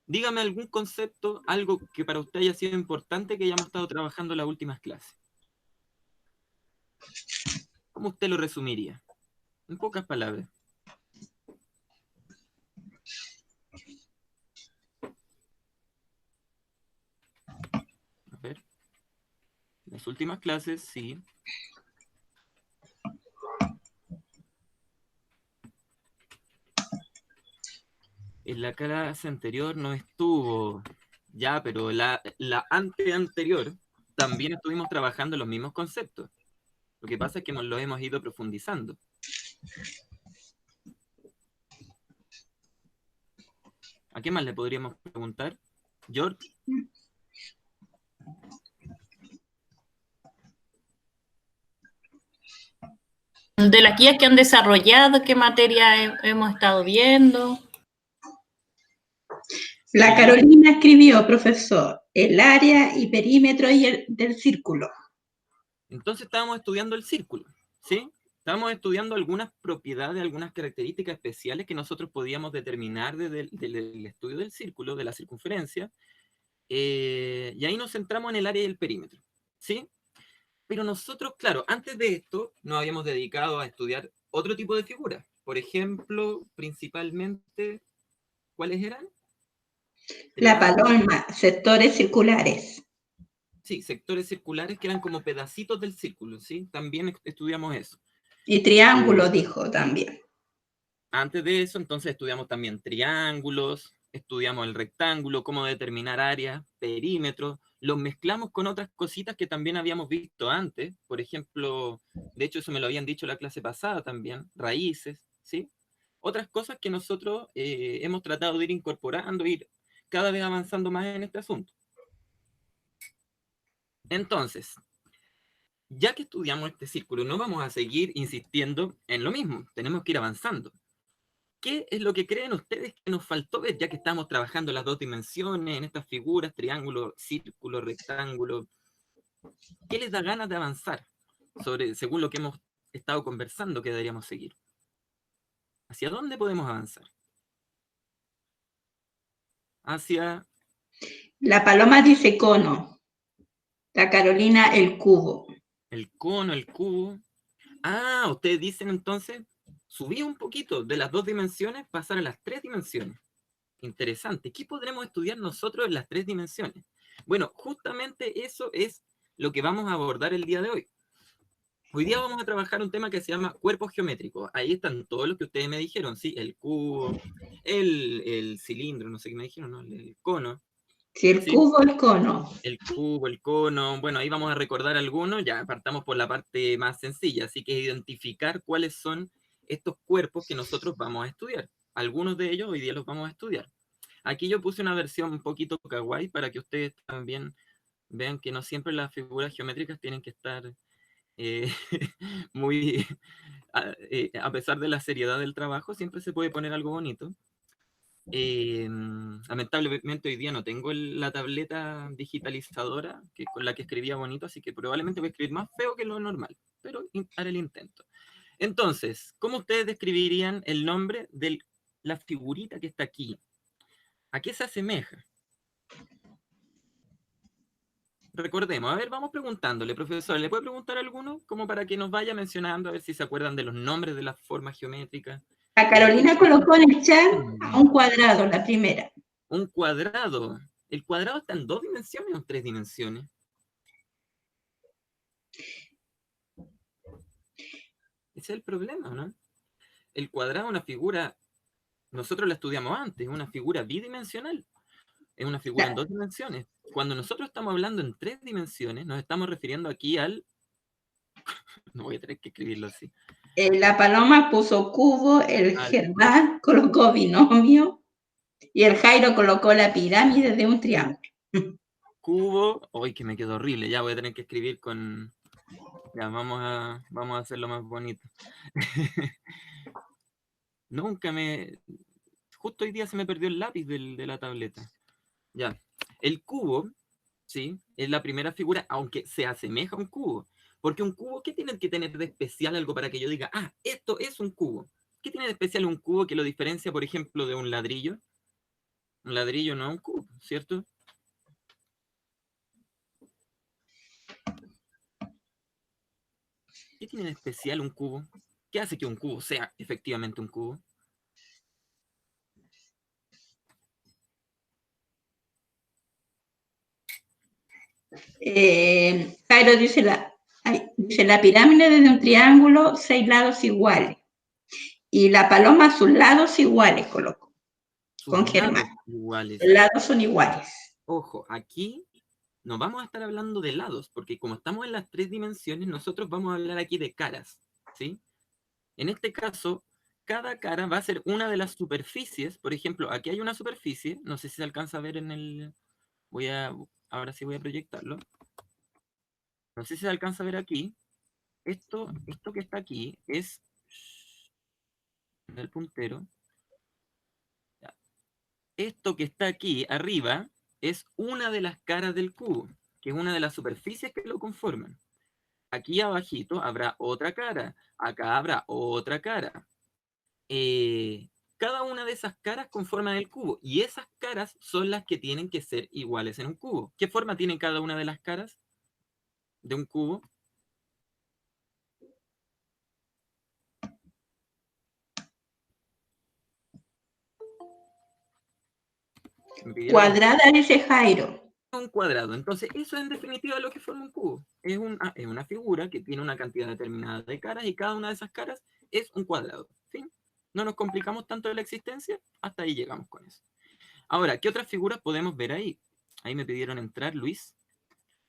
Dígame algún concepto, algo que para usted haya sido importante que hayamos estado trabajando en las últimas clases. ¿Cómo usted lo resumiría? En pocas palabras. A ver. Las últimas clases, sí. En la clase anterior no estuvo. Ya, pero la anterior también estuvimos trabajando los mismos conceptos. Lo que pasa es que lo hemos ido profundizando. ¿A qué más le podríamos preguntar? George. De las guías que han desarrollado, ¿qué materia hemos estado viendo? La Carolina escribió, profesor, el área y perímetro del círculo. Entonces estábamos estudiando el círculo, ¿sí? Estábamos estudiando algunas propiedades, algunas características especiales que nosotros podíamos determinar desde el estudio del círculo, de la circunferencia, y ahí nos centramos en el área y el perímetro, ¿sí? Pero nosotros, claro, antes de esto nos habíamos dedicado a estudiar otro tipo de figuras. Por ejemplo, principalmente, ¿cuáles eran? La paloma, sectores circulares. Sí, sectores circulares que eran como pedacitos del círculo, ¿sí? También estudiamos eso. Y triángulo, dijo también. Antes de eso, entonces estudiamos también triángulos, estudiamos el rectángulo, cómo determinar áreas, perímetros, los mezclamos con otras cositas que también habíamos visto antes, por ejemplo, de hecho eso me lo habían dicho la clase pasada también, raíces, ¿sí? Otras cosas que nosotros hemos tratado de ir incorporando, ir cada vez avanzando más en este asunto. Entonces, ya que estudiamos este círculo, no vamos a seguir insistiendo en lo mismo, tenemos que ir avanzando. ¿Qué es lo que creen ustedes que nos faltó ver, ya que estamos trabajando las dos dimensiones, en estas figuras, triángulo, círculo, rectángulo? ¿Qué les da ganas de avanzar según lo que hemos estado conversando que deberíamos seguir? ¿Hacia dónde podemos avanzar? Hacia... La paloma dice cono. La Carolina, el cubo. El cono, el cubo. Ah, ustedes dicen entonces, subir un poquito de las dos dimensiones, pasar a las tres dimensiones. Interesante. ¿Qué podremos estudiar nosotros en las tres dimensiones? Bueno, justamente eso es lo que vamos a abordar el día de hoy. Hoy día vamos a trabajar un tema que se llama cuerpos geométricos. Ahí están todos los que ustedes me dijeron, ¿sí? El cubo, el cilindro, no sé qué me dijeron, ¿no? El cono. Sí, el ¿sí? cubo, el cono. El cubo, el cono. Bueno, ahí vamos a recordar algunos. Ya partamos por la parte más sencilla, así que identificar cuáles son estos cuerpos que nosotros vamos a estudiar. Algunos de ellos hoy día los vamos a estudiar. Aquí yo puse una versión un poquito kawaii para que ustedes también vean que no siempre las figuras geométricas tienen que estar muy, a pesar de la seriedad del trabajo, siempre se puede poner algo bonito. Lamentablemente hoy día no tengo la tableta digitalizadora con la que escribía bonito, así que probablemente voy a escribir más feo que lo normal, pero haré el intento. Entonces, ¿cómo ustedes describirían el nombre de la figurita que está aquí? ¿A qué se asemeja? Recordemos, a ver, vamos preguntándole, profesor, ¿le puede preguntar a alguno? Como para que nos vaya mencionando, a ver si se acuerdan de los nombres de las formas geométricas. La Carolina colocó en el chat a un cuadrado, la primera. Un cuadrado. ¿El cuadrado está en dos dimensiones o en tres dimensiones? Ese es el problema, ¿no? El cuadrado es una figura, nosotros la estudiamos antes, es una figura bidimensional, es una figura en dos dimensiones. Cuando nosotros estamos hablando en tres dimensiones, nos estamos refiriendo aquí al... No voy a tener que escribirlo así. La paloma puso cubo, el Germán colocó binomio y el Jairo colocó la pirámide de un triángulo. Cubo, hoy que me quedó horrible, ya voy a tener que escribir con... Ya, vamos a hacerlo más bonito. Nunca me... Justo hoy día se me perdió el lápiz de la tableta. Ya. El cubo, ¿sí? Es la primera figura, aunque se asemeja a un cubo. Porque un cubo, ¿qué tiene que tener de especial algo para que yo diga, ah, esto es un cubo? ¿Qué tiene de especial un cubo que lo diferencia, por ejemplo, de un ladrillo? Un ladrillo no es un cubo, ¿cierto? ¿Qué tiene de especial un cubo? ¿Qué hace que un cubo sea efectivamente un cubo? Jairo dice la pirámide desde un triángulo, 6 lados iguales. Y la paloma, sus lados iguales, colocó. Sus Con Germán. lados iguales. Los lados son iguales. Ojo, aquí no vamos a estar hablando de lados, porque como estamos en las 3 dimensiones, nosotros vamos a hablar aquí de caras, ¿sí? En este caso, cada cara va a ser una de las superficies. Por ejemplo, aquí hay una superficie, no sé si se alcanza a ver en el... ahora sí voy a proyectarlo. No sé si se alcanza a ver aquí. Esto que está aquí es el puntero. Esto que está aquí arriba es una de las caras del cubo, que es una de las superficies que lo conforman. Aquí abajito habrá otra cara, acá habrá otra cara. Cada una de esas caras conforman el cubo, y esas caras son las que tienen que ser iguales en un cubo. ¿Qué forma tiene cada una de las caras de un cubo? Cuadrada, dice Jairo. Un cuadrado. Entonces, eso es en definitiva lo que forma un cubo. Es una figura que tiene una cantidad determinada de caras, y cada una de esas caras es un cuadrado. ¿Fin? No nos complicamos tanto de la existencia, hasta ahí llegamos con eso. Ahora, ¿qué otras figuras podemos ver ahí? Ahí me pidieron entrar, Luis.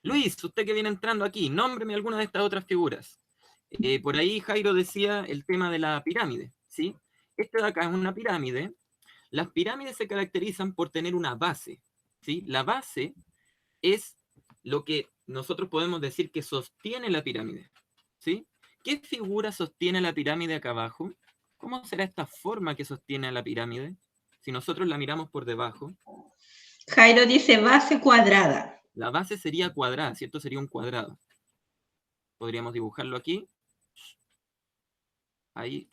Luis, usted que viene entrando aquí, nómbreme alguna de estas otras figuras. Por ahí Jairo decía el tema de la pirámide, ¿sí? Este de acá es una pirámide. Las pirámides se caracterizan por tener una base, ¿sí? La base es lo que nosotros podemos decir que sostiene la pirámide, ¿sí? ¿Qué figura sostiene la pirámide acá abajo? ¿Cómo será esta forma que sostiene a la pirámide? Si nosotros la miramos por debajo. Jairo dice base cuadrada. La base sería cuadrada, ¿cierto? Sería un cuadrado. Podríamos dibujarlo aquí. Ahí.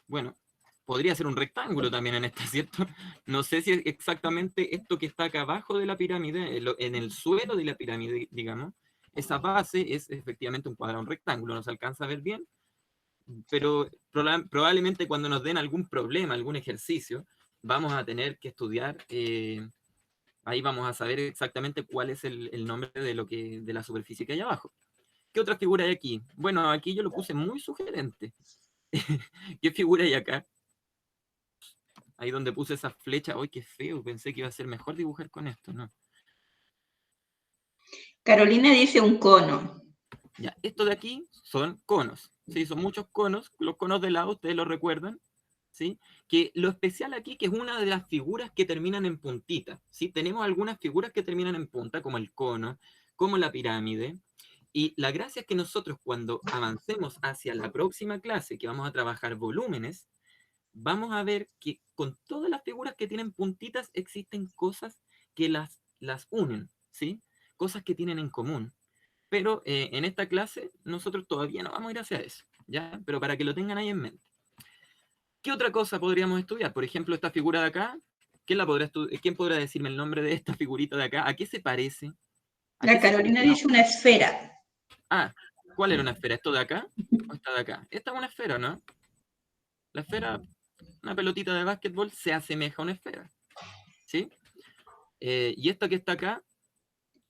Bueno, podría ser un rectángulo también en esta, ¿cierto? No sé si es exactamente esto que está acá abajo de la pirámide, en el suelo de la pirámide, digamos. Esa base es efectivamente un cuadrado, un rectángulo. No se alcanza a ver bien, pero probablemente cuando nos den algún problema, algún ejercicio, vamos a tener que estudiar... ahí vamos a saber exactamente cuál es el nombre de la superficie que hay abajo. ¿Qué otra figura hay aquí? Bueno, aquí yo lo puse muy sugerente. ¿Qué figura hay acá? Ahí donde puse esa flecha. ¡Ay, qué feo! Pensé que iba a ser mejor dibujar con esto, ¿no? Carolina dice un cono. Ya, esto de aquí son conos. Sí, son muchos conos. Los conos de lado, ustedes lo recuerdan. ¿Sí? Que lo especial aquí, que es una de las figuras que terminan en puntita. ¿Sí? Tenemos algunas figuras que terminan en punta, como el cono, como la pirámide. Y la gracia es que nosotros, cuando avancemos hacia la próxima clase, que vamos a trabajar volúmenes, vamos a ver que con todas las figuras que tienen puntitas existen cosas que las unen, ¿sí? Cosas que tienen en común. Pero en esta clase nosotros todavía no vamos a ir hacia eso, ¿ya? Pero para que lo tengan ahí en mente. ¿Qué otra cosa podríamos estudiar? Por ejemplo, esta figura de acá, ¿quién podrá decirme el nombre de esta figurita de acá? ¿A qué se parece? La Carolina dice una esfera. Ah, ¿cuál era una esfera? ¿Esto de acá o esta de acá? Esta es una esfera, ¿no? La esfera, una pelotita de básquetbol, se asemeja a una esfera, ¿sí? Y esta que está acá...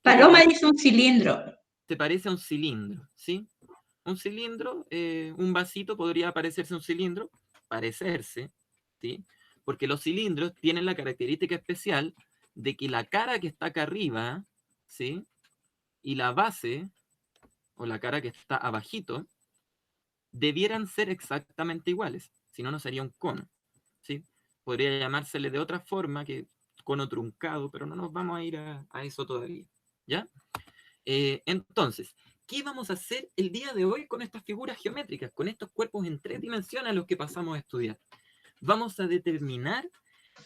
Paloma dice un cilindro. Se parece a un cilindro, ¿sí? Un cilindro, un vasito podría parecerse a un cilindro, parecerse, ¿sí? Porque los cilindros tienen la característica especial de que la cara que está acá arriba, ¿sí? Y la base, o la cara que está abajito, debieran ser exactamente iguales, si no, no sería un cono, ¿sí? Podría llamársele de otra forma, que cono truncado, pero no nos vamos a ir a eso todavía, ¿ya? Entonces, ¿qué vamos a hacer el día de hoy con estas figuras geométricas, con estos cuerpos en 3 dimensiones a los que pasamos a estudiar? Vamos a determinar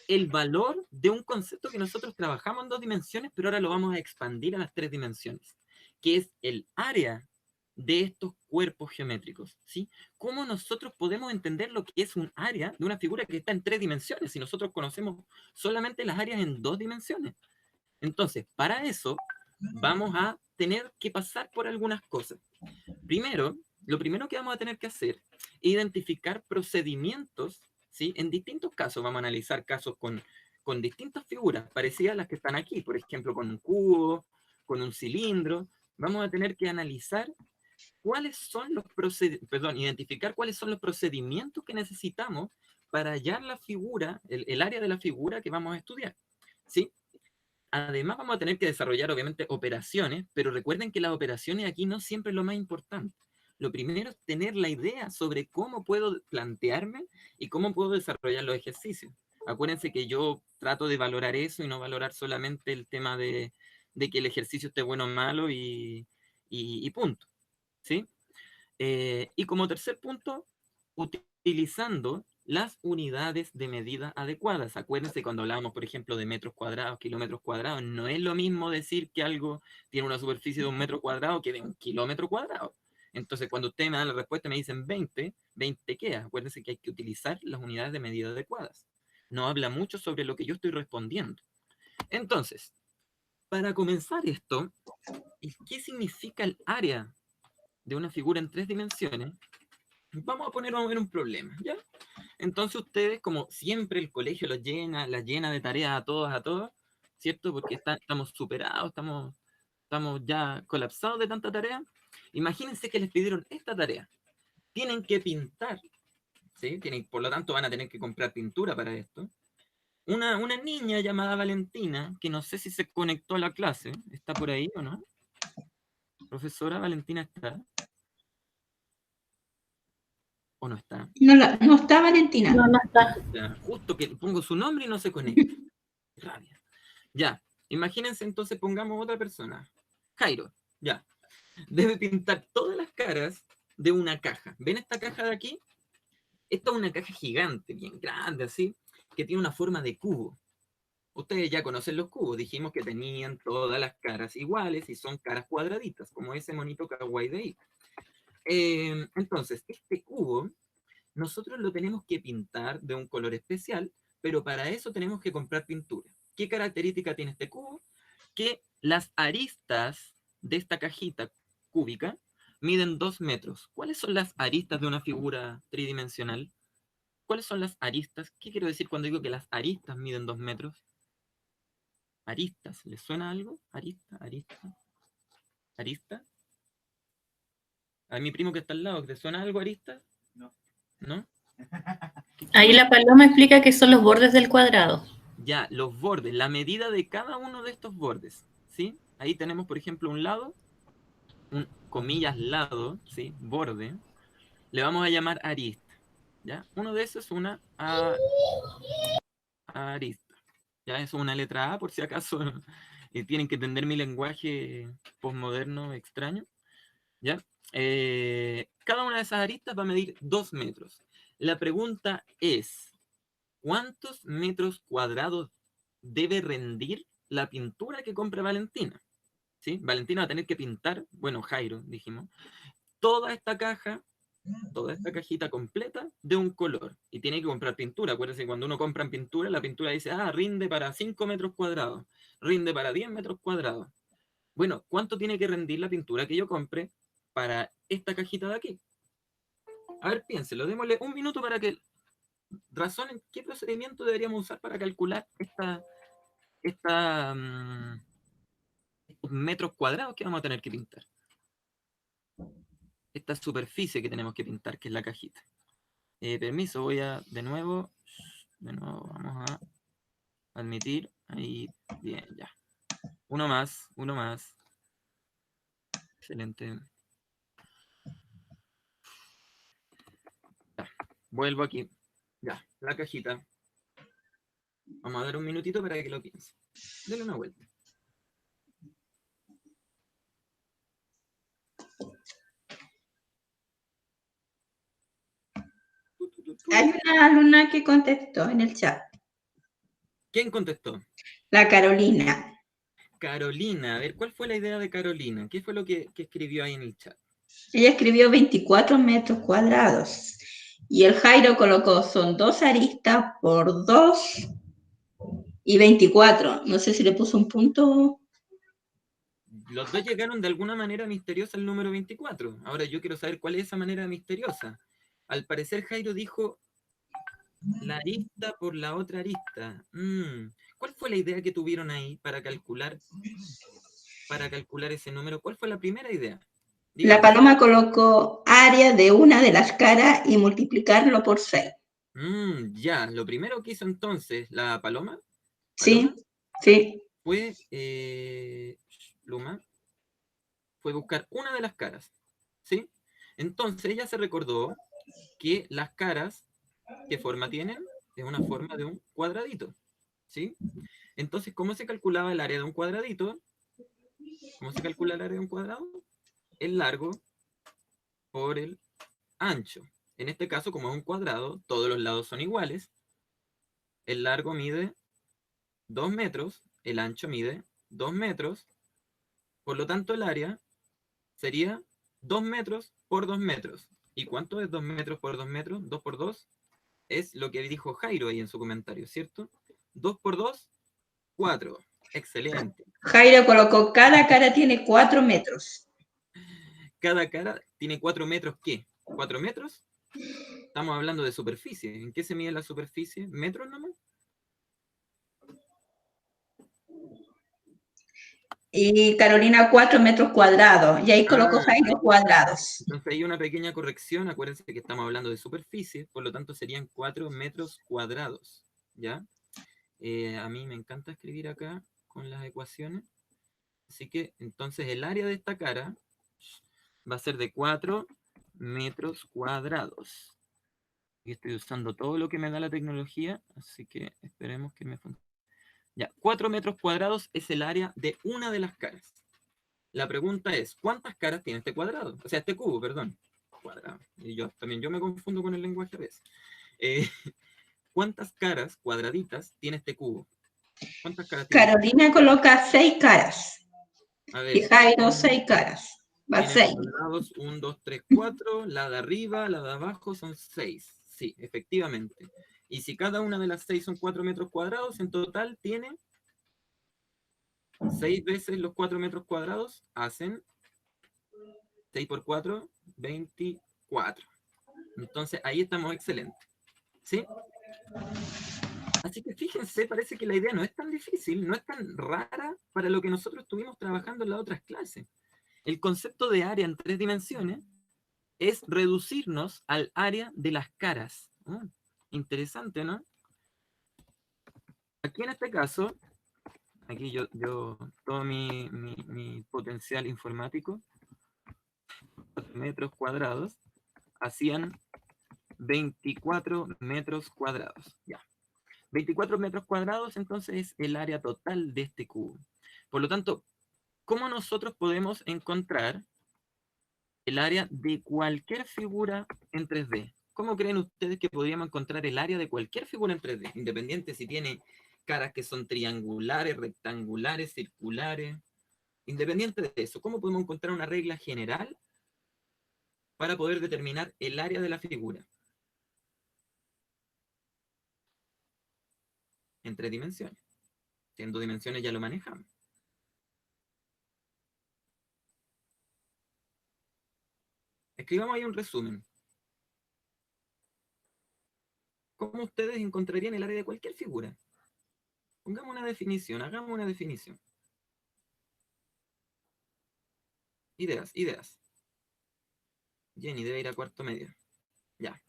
el valor de un concepto que nosotros trabajamos en 2 dimensiones, pero ahora lo vamos a expandir a las 3 dimensiones, que es el área de estos cuerpos geométricos, ¿sí? ¿Cómo nosotros podemos entender lo que es un área de una figura que está en 3 dimensiones si nosotros conocemos solamente las áreas en 2 dimensiones? Entonces, para eso vamos a tener que pasar por algunas cosas. Primero, lo primero que vamos a tener que hacer es identificar procedimientos, ¿sí? En distintos casos, vamos a analizar casos con distintas figuras parecidas a las que están aquí, por ejemplo, con un cubo, con un cilindro. Vamos a tener que analizar cuáles son los identificar cuáles son los procedimientos que necesitamos para hallar la figura, el área de la figura que vamos a estudiar, ¿sí? Además vamos a tener que desarrollar obviamente operaciones, pero recuerden que las operaciones aquí no siempre es lo más importante. Lo primero es tener la idea sobre cómo puedo plantearme y cómo puedo desarrollar los ejercicios. Acuérdense que yo trato de valorar eso y no valorar solamente el tema de que el ejercicio esté bueno o malo y punto, ¿sí? Y como tercer punto, utilizando las unidades de medida adecuadas. Acuérdense cuando hablábamos, por ejemplo, de metros cuadrados, kilómetros cuadrados, no es lo mismo decir que algo tiene una superficie de 1 metro cuadrado que de 1 kilómetro cuadrado. Entonces, cuando ustedes me dan la respuesta y me dicen 20, 20 ¿qué? Acuérdense que hay que utilizar las unidades de medida adecuadas. No habla mucho sobre lo que yo estoy respondiendo. Entonces, para comenzar esto, ¿qué significa el área de una figura en 3 dimensiones? Vamos a poner un problema, ¿ya? Entonces ustedes, como siempre el colegio la llena de tareas a todos, ¿cierto? Porque estamos superados, estamos ya colapsados de tanta tarea. Imagínense que les pidieron esta tarea. Tienen que pintar, ¿sí? Por lo tanto van a tener que comprar pintura para esto. Una niña llamada Valentina, que no sé si se conectó a la clase, ¿está por ahí o no? Profesora Valentina, ¿está? ¿O no está? No está Valentina. No, no está. Ya, justo que pongo su nombre y no se conecta. Rabia. Ya, imagínense entonces, pongamos otra persona. Jairo, ya. Debe pintar todas las caras de una caja. ¿Ven esta caja de aquí? Esta es una caja gigante, bien grande, así, que tiene una forma de cubo. Ustedes ya conocen los cubos, dijimos que tenían todas las caras iguales y son caras cuadraditas, como ese monito kawaii de ahí. Entonces, este cubo, nosotros lo tenemos que pintar de un color especial, pero para eso tenemos que comprar pintura. ¿Qué característica tiene este cubo? Que las aristas de esta cajita cúbica miden 2 metros. ¿Cuáles son las aristas de una figura tridimensional? ¿Cuáles son las aristas? ¿Qué quiero decir cuando digo que las aristas miden 2 metros? Aristas, ¿les suena algo? Arista. ¿Arista? A mi primo que está al lado, ¿te suena algo arista? No. ¿No? Ahí la Paloma explica que son los bordes del cuadrado. Ya, los bordes, la medida de cada uno de estos bordes, ¿sí? Ahí tenemos, por ejemplo, un lado, un comillas lado, ¿sí? Borde. Le vamos a llamar arista, ¿ya? Uno de esos es una arista. Ya, eso es una letra A, por si acaso tienen que entender mi lenguaje postmoderno extraño, ¿ya? Cada una de esas aristas va a medir 2 metros. La pregunta es, ¿cuántos metros cuadrados debe rendir la pintura que compre Valentina? ¿Sí? Valentina va a tener que pintar, bueno, Jairo, dijimos, toda esta caja, toda esta cajita completa de un color. Y tiene que comprar pintura. Acuérdense, cuando uno compra pintura, la pintura dice, rinde para 5 metros cuadrados, rinde para 10 metros cuadrados. Bueno, ¿cuánto tiene que rendir la pintura que yo compre para esta cajita de aquí? A ver, piénselo, démosle un minuto para que razonen qué procedimiento deberíamos usar para calcular estos metros cuadrados que vamos a tener que pintar. Esta superficie que tenemos que pintar, que es la cajita. Permiso, voy a, de nuevo, vamos a admitir, ahí, bien, ya. Uno más. Excelente. Ya, vuelvo aquí. Ya, la cajita. Vamos a dar un minutito para que lo piense. Denle una vuelta. Hay una alumna que contestó en el chat. ¿Quién contestó? La Carolina. Carolina. A ver, ¿cuál fue la idea de Carolina? ¿Qué fue lo que escribió ahí en el chat? Ella escribió 24 metros cuadrados. Y el Jairo colocó, son 2 aristas por 2 y 24. No sé si le puso un punto. Los dos llegaron de alguna manera misteriosa al número 24. Ahora yo quiero saber cuál es esa manera misteriosa. Al parecer Jairo dijo la arista por la otra arista. ¿Cuál fue la idea que tuvieron ahí para calcular ese número? ¿Cuál fue la primera idea? La Dígame. paloma colocó área de una de las caras y multiplicarlo por 6. Ya, lo primero que hizo entonces la paloma Sí, sí. fue Pluma, fue buscar una de las caras, ¿sí? Entonces ella se recordó que las caras, ¿qué forma tienen? Es una forma de un cuadradito, ¿sí? Entonces, ¿cómo se calculaba el área de un cuadradito? ¿Cómo se calcula el área de un cuadrado? El largo por el ancho. En este caso, como es un cuadrado, todos los lados son iguales. El largo mide 2 metros, el ancho mide 2 metros, por lo tanto el área sería 2 metros por 2 metros. ¿Y cuánto es 2 metros por 2 metros? 2 por 2 es lo que dijo Jairo ahí en su comentario, ¿cierto? 2 por 2, 4. Excelente. Jairo colocó, cada cara tiene 4 metros. Cada cara tiene 4 metros, ¿qué? ¿4 metros? Estamos hablando de superficie. ¿En qué se mide la superficie? ¿Metros nomás? Y Carolina 4 metros cuadrados. Y ahí colocó Jairo cuadrados. Entonces hay una pequeña corrección. Acuérdense que estamos hablando de superficie, por lo tanto serían 4 metros cuadrados. ¿Ya? A mí me encanta escribir acá con las ecuaciones. Así que entonces el área de esta cara va a ser de 4 metros cuadrados. Y estoy usando todo lo que me da la tecnología, así que esperemos que me funcione. Ya, 4 metros cuadrados es el área de una de las caras. La pregunta es, ¿cuántas caras tiene este cuadrado? O sea, este cubo, perdón. Cuadrado. Y yo me confundo con el lenguaje a veces. ¿Cuántas caras cuadraditas tiene este cubo? ¿Cuántas caras tiene? Carolina coloca 6 caras. A Y ver. Jairo 6 caras. Va Tiene 6. cuadrados 1, 2, 3, 4. La de arriba, la de abajo son 6. Sí, efectivamente. Y si cada una de las 6 son 4 metros cuadrados, en total tiene 6 veces los 4 metros cuadrados, hacen 6 por 4, 24. Entonces ahí estamos excelentes. ¿Sí? Así que fíjense, parece que la idea no es tan difícil, no es tan rara para lo que nosotros estuvimos trabajando en las otras clases. El concepto de área en 3 dimensiones es reducirnos al área de las caras. Interesante, ¿no? Aquí en este caso, aquí yo todo mi potencial informático, metros cuadrados, hacían 24 metros cuadrados. Ya. 24 metros cuadrados, entonces, es el área total de este cubo. Por lo tanto, ¿cómo nosotros podemos encontrar el área de cualquier figura en 3D? ¿Cómo creen ustedes que podríamos encontrar el área de cualquier figura en 3D? Independiente si tiene caras que son triangulares, rectangulares, circulares. Independiente de eso, ¿cómo podemos encontrar una regla general para poder determinar el área de la figura? En 3 dimensiones. Si en 2 dimensiones ya lo manejamos. Escribamos ahí un resumen. ¿Cómo ustedes encontrarían el área de cualquier figura? Pongamos una definición, hagamos una definición. Ideas. Jenny debe ir a cuarto medio. Ya.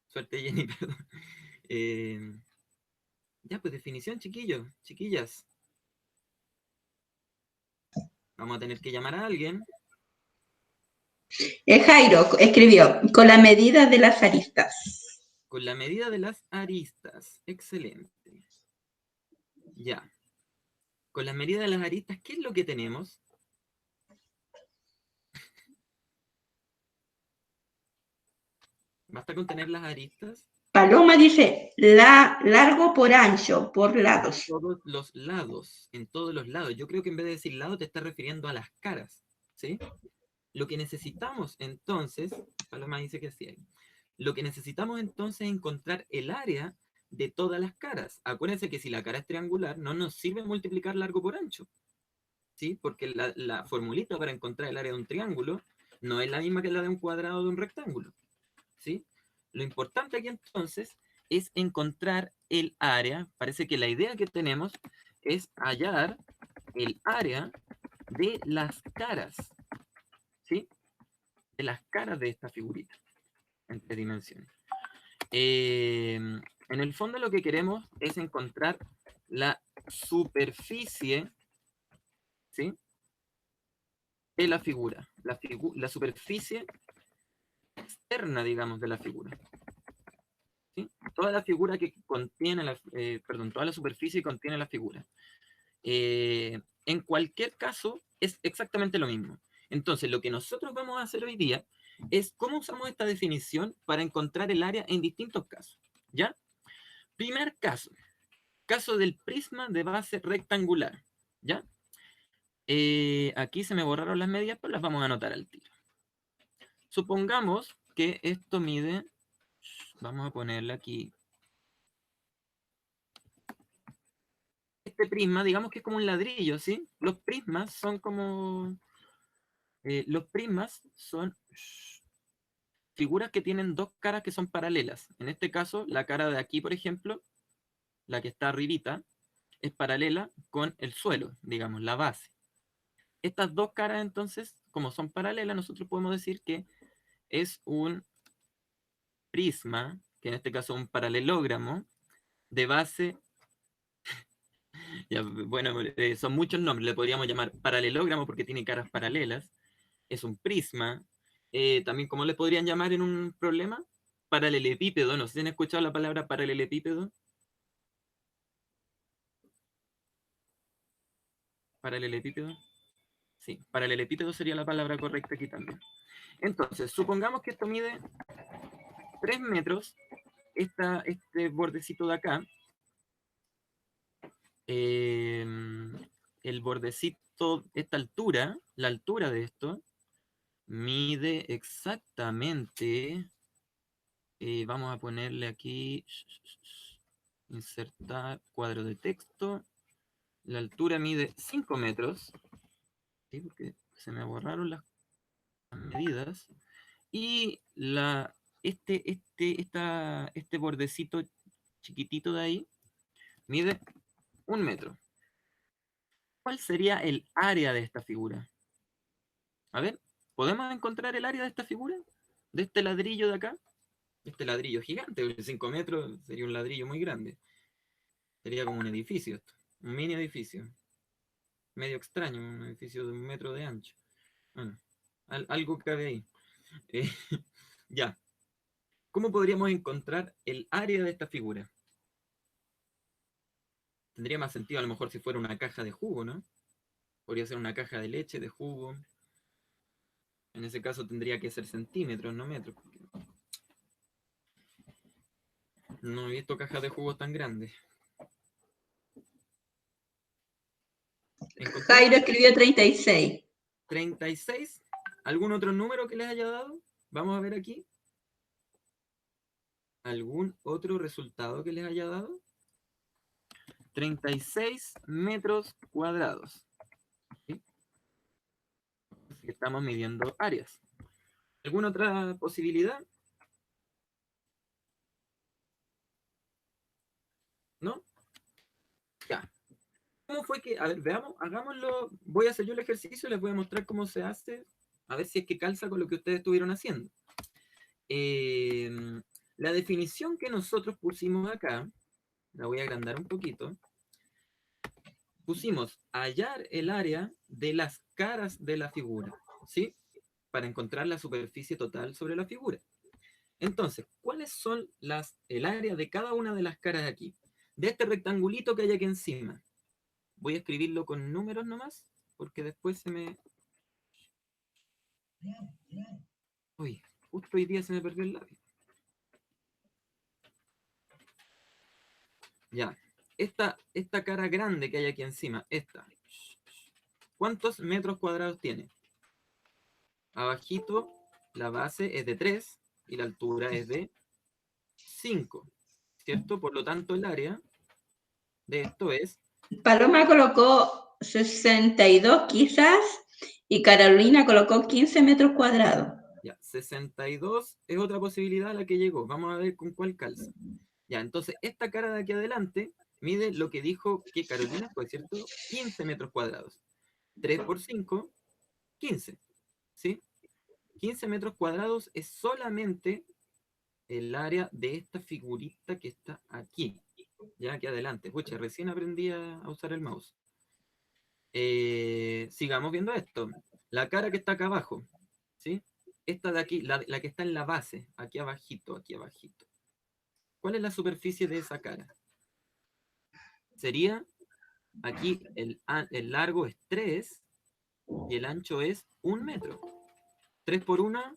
Suerte, Jenny, perdón. Ya, pues definición, chiquillos, chiquillas. Vamos a tener que llamar a alguien. Jairo escribió, con la medida de las aristas. Con la medida de las aristas. Excelente. Ya. Con la medida de las aristas, ¿qué es lo que tenemos? ¿Basta con tener las aristas? Paloma dice, largo por ancho, por lados. Todos los lados, en todos los lados. Yo creo que en vez de decir lado te estás refiriendo a las caras, ¿sí? Lo que necesitamos entonces, Paloma dice que sí, lo que necesitamos entonces es encontrar el área de todas las caras. Acuérdense que si la cara es triangular, no nos sirve multiplicar largo por ancho, ¿sí? Porque la formulita para encontrar el área de un triángulo no es la misma que la de un cuadrado o de un rectángulo, ¿sí? Lo importante aquí entonces es encontrar el área. Parece que la idea que tenemos es hallar el área de las caras, ¿sí? De las caras de esta figurita en 3 dimensiones. En el fondo lo que queremos es encontrar la superficie, ¿sí? De la figura, la superficie externa, digamos, de la figura, ¿sí? Toda la figura que contiene toda la superficie que contiene la figura. En cualquier caso, es exactamente lo mismo. Entonces, lo que nosotros vamos a hacer hoy día es cómo usamos esta definición para encontrar el área en distintos casos, ¿ya? Primer caso, caso del prisma de base rectangular, ¿ya? Aquí se me borraron las medias, pero las vamos a anotar al tiro. Supongamos que esto mide, vamos a ponerle aquí, este prisma, digamos que es como un ladrillo, ¿sí? Los prismas son como, los prismas son figuras que tienen dos caras que son paralelas. En este caso, la cara de aquí, por ejemplo, la que está arribita, es paralela con el suelo, digamos, la base. Estas dos caras, entonces, como son paralelas, nosotros podemos decir que es un prisma, que en este caso es un paralelogramo, de base, ya, bueno, son muchos nombres, le podríamos llamar paralelogramo porque tiene caras paralelas, es un prisma, también, ¿cómo le podrían llamar en un problema? Paralelepípedo, no sé si han escuchado la palabra paralelepípedo. Paralelepípedo. Sí, paralelepípedo sería la palabra correcta aquí también. Entonces, supongamos que esto mide 3 metros, este bordecito de acá, el bordecito, esta altura, la altura de esto, mide exactamente, vamos a ponerle aquí, insertar cuadro de texto, la altura mide 5 metros, ¿sí? Porque se me borraron las medidas, y este bordecito chiquitito de ahí mide 1 metro. ¿Cuál sería el área de esta figura? A ver, ¿podemos encontrar el área de esta figura? De este ladrillo de acá. Este ladrillo gigante, de 5 metros, sería un ladrillo muy grande. Sería como un edificio esto, un mini edificio. Medio extraño, un edificio de 1 metro de ancho. Bueno, algo cabe ahí. Eh, ya. ¿Cómo podríamos encontrar el área de esta figura? Tendría más sentido a lo mejor si fuera una caja de jugo, ¿no? Podría ser una caja de leche, de jugo. En ese caso tendría que ser centímetros, no metros. No he visto cajas de jugos tan grandes. Jairo escribió 36. 36. ¿Algún otro número que les haya dado? Vamos a ver aquí. ¿Algún otro resultado que les haya dado? 36 metros cuadrados. ¿Sí? Estamos midiendo áreas. ¿Alguna otra posibilidad? ¿No? Ya. ¿Cómo fue que? A ver, veamos, hagámoslo. Voy a hacer yo el ejercicio, les voy a mostrar cómo se hace. A ver si es que calza con lo que ustedes estuvieron haciendo. La definición que nosotros pusimos acá, la voy a agrandar un poquito. Pusimos hallar el área de las caras de la figura, ¿sí? Para encontrar la superficie total sobre la figura. Entonces, ¿cuáles son el área de cada una de las caras aquí? De este rectangulito que hay aquí encima. Voy a escribirlo con números nomás, porque después se me... Uy, justo hoy día se me perdió el lápiz. Ya, esta cara grande que hay aquí encima, esta. ¿Cuántos metros cuadrados tiene? Abajito, la base es de 3 y la altura es de 5, ¿cierto? Por lo tanto, el área de esto es... Paloma colocó 62 quizás y Carolina colocó 15 metros cuadrados. Ya, 62 es otra posibilidad a la que llegó. Vamos a ver con cuál calza. Ya, entonces, esta cara de aquí adelante mide lo que dijo que Carolina fue, ¿cierto? 15 metros cuadrados. 3 por 5, 15. ¿Sí? 15 metros cuadrados es solamente el área de esta figurita que está aquí. Ya, aquí adelante. Pucha, recién aprendí a usar el mouse. Sigamos viendo esto. La cara que está acá abajo, ¿sí? Esta de aquí, la que está en la base, aquí abajito, aquí abajito. ¿Cuál es la superficie de esa cara? Sería, aquí el largo es 3 y el ancho es 1 metro. 3 por 1.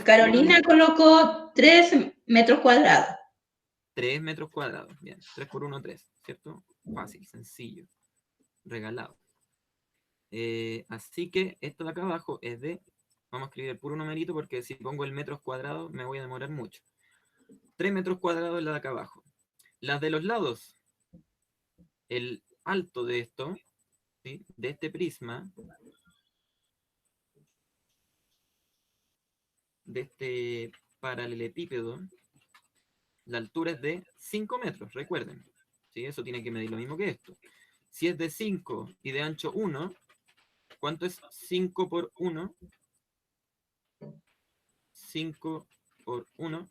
Carolina colocó 3 metros cuadrados. 3 metros cuadrados. Bien, 3 por 1, 3, ¿cierto? Fácil, sencillo, regalado. Así que esto de acá abajo es de... Vamos a escribir el puro numerito porque si pongo el metros cuadrados me voy a demorar mucho. 3 metros cuadrados es la de acá abajo. Las de los lados, el alto de esto, ¿sí? De este prisma, de este paralelepípedo, la altura es de 5 metros, recuerden. ¿Sí? Eso tiene que medir lo mismo que esto. Si es de 5 y de ancho 1, ¿cuánto es 5 por 1? 5 por 1.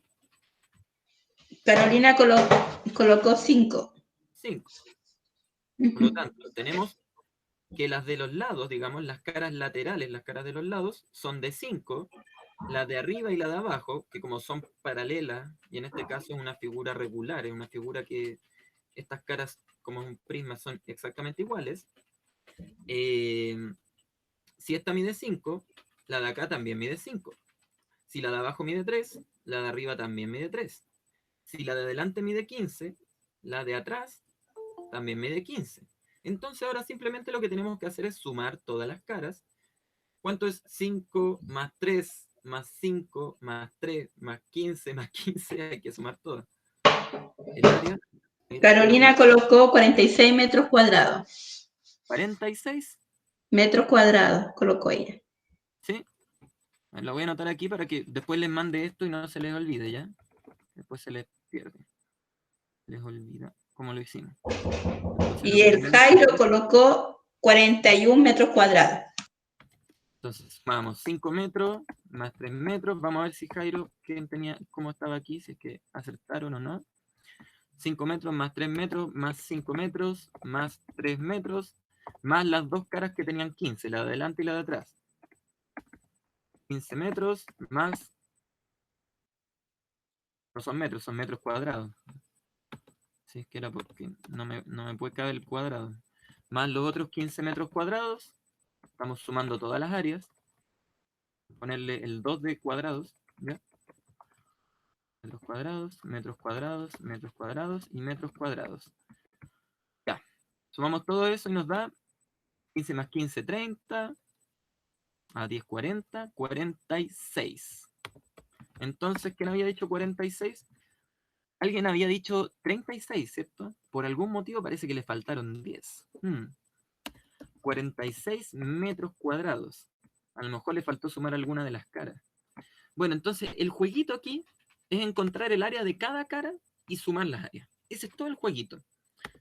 Carolina colocó 5. 5. Por lo tanto, tenemos que las de los lados, digamos, las caras laterales, las caras de los lados, son de 5. La de arriba y la de abajo, que como son paralelas, y en este caso es una figura regular, es una figura que estas caras como un prisma son exactamente iguales. Si esta mide 5, la de acá también mide 5. Si la de abajo mide 3, la de arriba también mide 3. Si la de adelante mide 15, la de atrás también mide 15. Entonces ahora simplemente lo que tenemos que hacer es sumar todas las caras. ¿Cuánto es 5 más 3 más 5 más 3 más 15 más 15? Hay que sumar todas. El área... Carolina colocó 46 metros cuadrados. 46. Metros cuadrados colocó ella. ¿Sí? Lo voy a anotar aquí para que después les mande esto y no se les olvide, ¿ya? Después se les pierde. Les olvida cómo lo hicimos. Entonces, Y el Jairo colocó 41 metros cuadrados. Entonces, vamos, 5 metros más 3 metros. Vamos a ver si Jairo, cómo estaba aquí, si es que acertaron o no. 5 metros más 3 metros más 5 metros más 3 metros más las dos caras que tenían 15, la de adelante y la de atrás. 15 metros más... No son metros, son metros cuadrados. Si es que era porque no me puede caber el cuadrado. Más los otros 15 metros cuadrados. Estamos sumando todas las áreas. Ponerle el 2 de cuadrados. ¿Ya? Metros cuadrados, metros cuadrados, metros cuadrados y metros cuadrados. Ya. Sumamos todo eso y nos da 15 más 15, 30. A 10, 40, 46. Entonces, ¿quién había dicho 46? Alguien había dicho 36, ¿cierto? Por algún motivo parece que le faltaron 10. 46 metros cuadrados. A lo mejor le faltó sumar alguna de las caras. Bueno, entonces el jueguito aquí es encontrar el área de cada cara y sumar las áreas. Ese es todo el jueguito.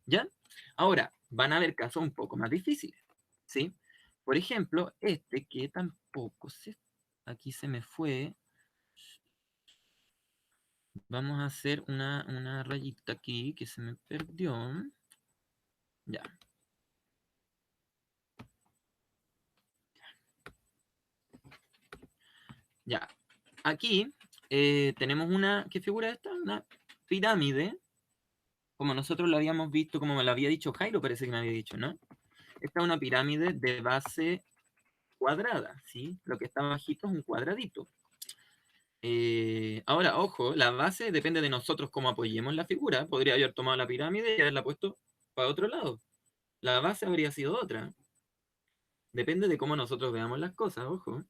¿Ya? Ahora, van a haber casos un poco más difíciles. ¿Sí? Por ejemplo, este que tampoco se... Aquí se me fue. Vamos a hacer una rayita aquí que se me perdió. Ya. Ya. Aquí tenemos una... ¿Qué figura es esta? Una pirámide. Como nosotros lo habíamos visto, como me lo había dicho Jairo, parece que me había dicho, ¿no? Esta es una pirámide de base cuadrada, ¿sí? Lo que está bajito es un cuadradito. Ahora, ojo, la base depende de nosotros cómo apoyemos la figura. Podría haber tomado la pirámide y haberla puesto para otro lado. La base habría sido otra. Depende de cómo nosotros veamos las cosas, ojo.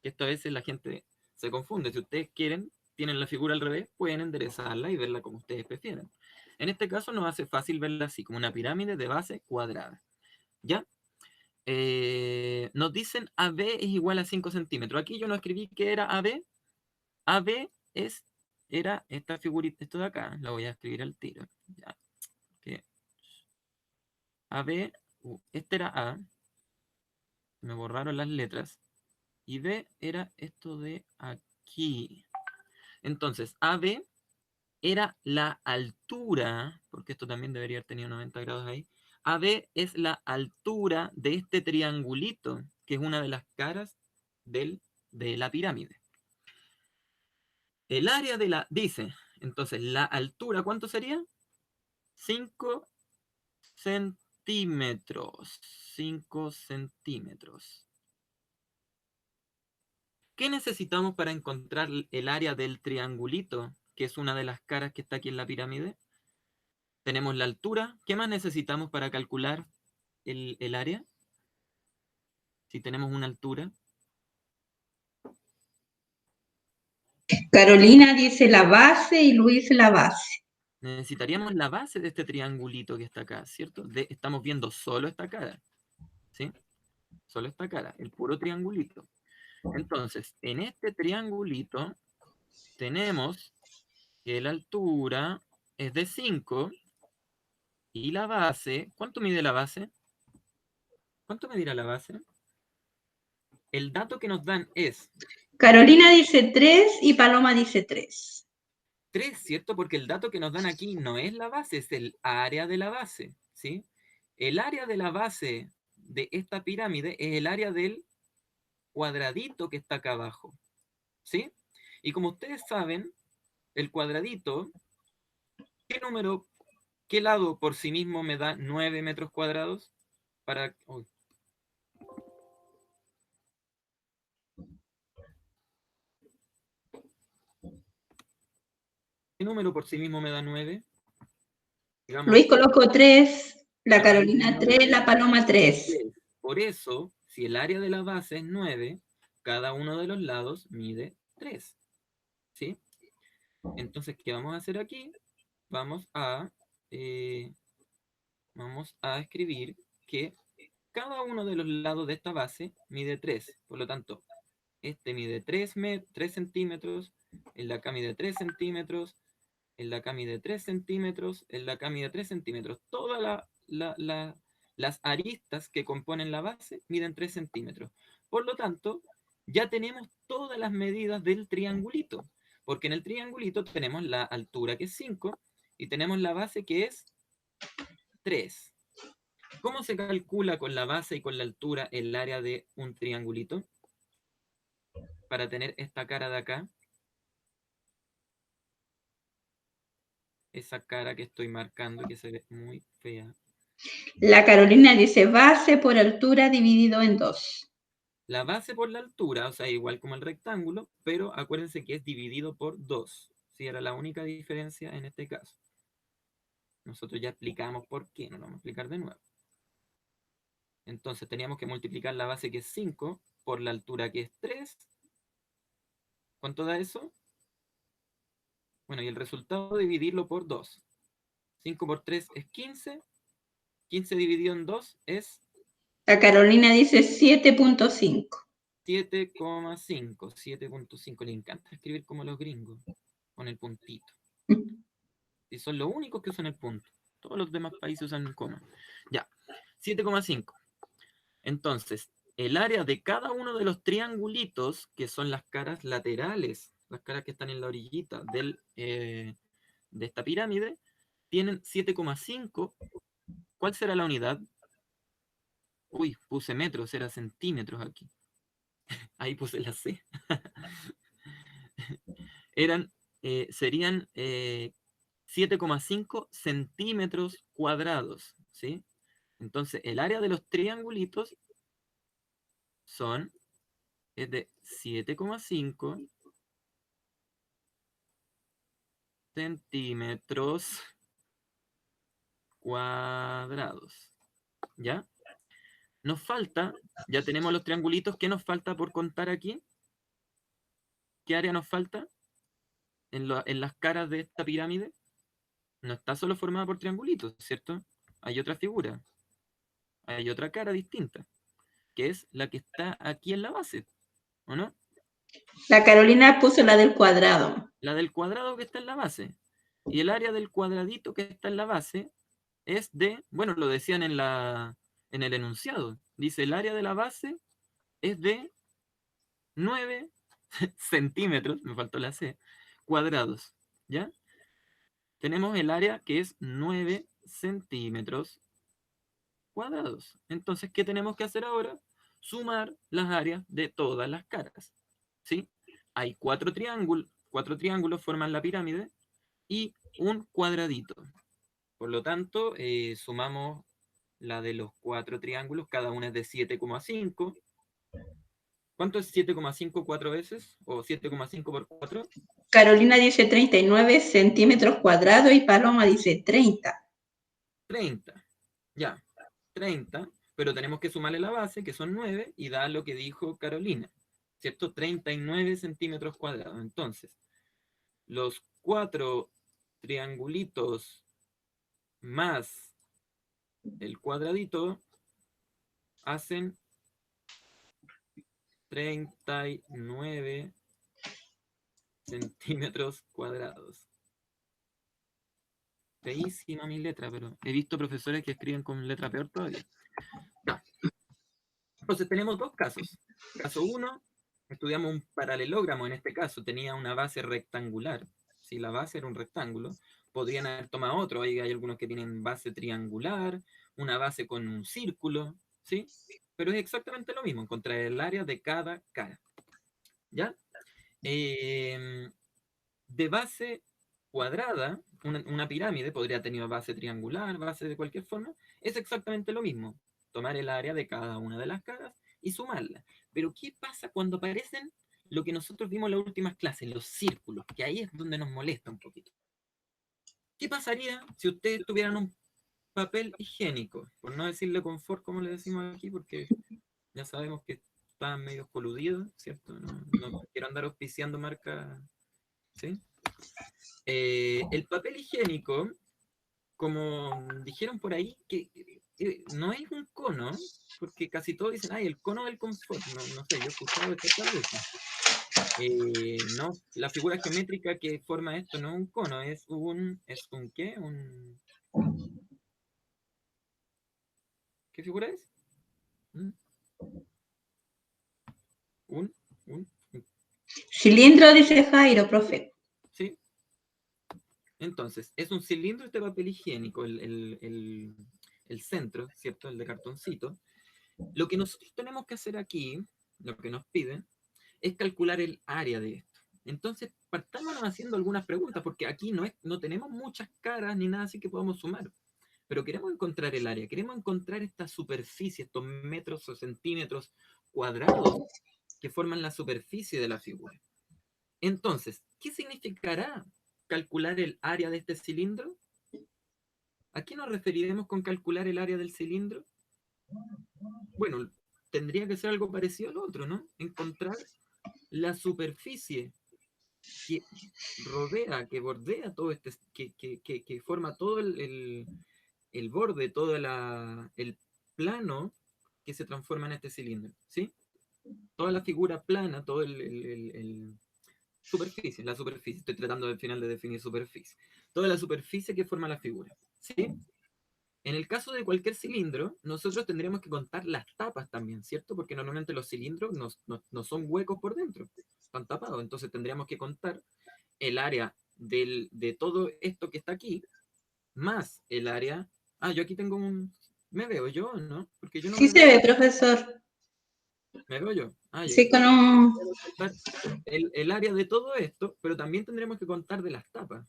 Que esto a veces la gente se confunde. Si ustedes quieren, tienen la figura al revés, pueden enderezarla y verla como ustedes prefieren. En este caso nos hace fácil verla así, como una pirámide de base cuadrada. ¿Ya? Nos dicen AB es igual a 5 centímetros. Aquí yo no escribí que era AB. AB era esta figurita, esto de acá. La voy a escribir al tiro. Ya, que AB, este era A. Me borraron las letras. Y B era esto de aquí. Entonces, AB era la altura, porque esto también debería haber tenido 90 grados ahí. AB es la altura de este triangulito, que es una de las caras de la pirámide. El área de la, dice, entonces, la altura, ¿cuánto sería? 5 centímetros. 5 centímetros. ¿Qué necesitamos para encontrar el área del triangulito, que es una de las caras que está aquí en la pirámide? Tenemos la altura. ¿Qué más necesitamos para calcular el área? Si tenemos una altura. Carolina dice la base y Luis la base. Necesitaríamos la base de este triangulito que está acá, ¿cierto? Estamos viendo solo esta cara, ¿sí? Solo esta cara, el puro triangulito. Entonces, en este triangulito tenemos que la altura es de 5 y la base, ¿cuánto mide la base? ¿Cuánto medirá la base? El dato que nos dan es Carolina dice 3 y Paloma dice 3. 3, ¿cierto? Porque el dato que nos dan aquí no es la base, es el área de la base, ¿sí? El área de la base de esta pirámide es el área del cuadradito que está acá abajo, ¿sí? Y como ustedes saben, el cuadradito, qué lado por sí mismo me da 9 metros cuadrados? ¿Qué número por sí mismo me da 9? Digamos, Luis colocó 3, la aquí Carolina tengo 3, la Paloma 3. 10. Por eso, si el área de la base es 9, cada uno de los lados mide 3, ¿sí? Entonces, ¿qué vamos a hacer aquí? Eh, vamos a escribir que cada uno de los lados de esta base mide 3. Por lo tanto, este mide 3 centímetros, el de acá mide 3 centímetros, el de acá mide 3 centímetros, el de acá mide 3 centímetros. Todas las aristas que componen la base miden 3 centímetros. Por lo tanto, ya tenemos todas las medidas del triangulito, porque en el triangulito tenemos la altura que es 5 y tenemos la base que es 3. ¿Cómo se calcula con la base y con la altura el área de un triangulito? Para tener esta cara de acá. Esa cara que estoy marcando que se ve muy fea. La Carolina dice base por altura dividido en 2. La base por la altura, o sea, igual como el rectángulo, pero acuérdense que es dividido por 2. Sí, era la única diferencia en este caso. Nosotros ya explicamos por qué, no lo vamos a explicar de nuevo. Entonces teníamos que multiplicar la base que es 5 por la altura que es 3. ¿Cuánto da eso? Bueno, y el resultado dividirlo por 2. 5 por 3 es 15. 15 dividido en 2 es La Carolina dice 7.5. 7,5. 7.5. Le encanta escribir como los gringos, con el puntito. Y son los únicos que usan el punto. Todos los demás países usan el coma. Ya, 7,5. Entonces, el área de cada uno de los triangulitos, que son las caras laterales, las caras que están en la orillita de esta pirámide, tienen 7,5. ¿Cuál será la unidad? Uy, puse metros, era centímetros aquí. Ahí puse la C. Serían 7,5 centímetros cuadrados, ¿sí? Entonces, el área de los triangulitos es de 7,5 centímetros cuadrados, ¿ya? Nos falta, ya tenemos los triangulitos, ¿qué nos falta por contar aquí? ¿Qué área nos falta en las caras de esta pirámide? No está solo formada por triangulitos, ¿cierto? Hay otra figura, hay otra cara distinta, que es la que está aquí en la base, ¿o no? La Carolina puso la del cuadrado. La del cuadrado que está en la base. Y el área del cuadradito que está en la base es de, bueno, lo decían en el enunciado, dice el área de la base es de 9 centímetros, me faltó la C, cuadrados, ¿ya? Tenemos el área que es 9 centímetros cuadrados. Entonces, ¿qué tenemos que hacer ahora? Sumar las áreas de todas las caras, ¿sí? Hay cuatro triángulos forman la pirámide y un cuadradito. Por lo tanto, sumamos la de los cuatro triángulos, cada una es de 7,5. ¿Cuánto es 7,5 cuatro veces? ¿O 7,5 por 4? Carolina dice 39 centímetros cuadrados y Paloma dice 30. 30. Ya, 30, pero tenemos que sumarle la base, que son 9, y da lo que dijo Carolina, ¿cierto? 39 centímetros cuadrados. Entonces, los cuatro triangulitos más el cuadradito hacen 39 centímetros cuadrados. Feísima mi letra, pero he visto profesores que escriben con letra peor todavía. Ya. Entonces tenemos dos casos. Caso 1, estudiamos un paralelogramo, en este caso tenía una base rectangular. Si la base era un rectángulo, podrían haber tomado otro. Hay algunos que tienen base triangular, una base con un círculo, ¿sí? Pero es exactamente lo mismo, encontrar el área de cada cara. ¿Ya? De base cuadrada, una pirámide podría tener tenido base triangular, base de cualquier forma, es exactamente lo mismo. Tomar el área de cada una de las caras y sumarla. Pero ¿qué pasa cuando aparecen lo que nosotros vimos en las últimas clases, los círculos? Que ahí es donde nos molesta un poquito. ¿Qué pasaría si ustedes tuvieran un papel higiénico? Por no decirle confort, como le decimos aquí, porque ya sabemos que están medio coludidos, ¿cierto? No quiero andar auspiciando marcas, ¿sí? El papel higiénico, como dijeron por ahí, que no es un cono, porque casi todos dicen, ay, el cono del confort. No sé, yo he escuchado esto otras veces. No, la figura geométrica que forma esto no es un cono, ¿es un qué? ¿Qué figura es? ¿Mm? Un, un, Cilindro, dice Jairo, profe. ¿sí? Entonces, es un cilindro este papel higiénico, el centro, ¿cierto? El de cartoncito. Lo que nosotros tenemos que hacer aquí, lo que nos piden, es calcular el área de esto. Entonces, partámonos haciendo algunas preguntas, porque aquí no tenemos muchas caras ni nada así que podamos sumar, pero queremos encontrar el área, queremos encontrar esta superficie, estos metros o centímetros cuadrados que forman la superficie de la figura. Entonces, ¿qué significará calcular el área de este cilindro? ¿A qué nos referiremos con calcular el área del cilindro? Bueno, tendría que ser algo parecido al otro, ¿no? Encontrar la superficie que rodea, que bordea todo este, que forma todo el borde, todo el plano que se transforma en este cilindro, ¿sí? Toda la figura plana, todo superficie, la superficie, estoy tratando al final de definir superficie, toda la superficie que forma la figura, ¿sí? En el caso de cualquier cilindro, nosotros tendríamos que contar las tapas también, ¿cierto? Porque normalmente los cilindros no son huecos por dentro, están tapados. Entonces tendríamos que contar el área de todo esto que está aquí, más el área... Ah, yo aquí tengo un... ¿Me veo yo, no? Porque yo no Sí me se veo. ve, profesor. ¿Me veo yo? Ah, ya. Sí, con un... Contar el área de todo esto, pero también tendremos que contar de las tapas.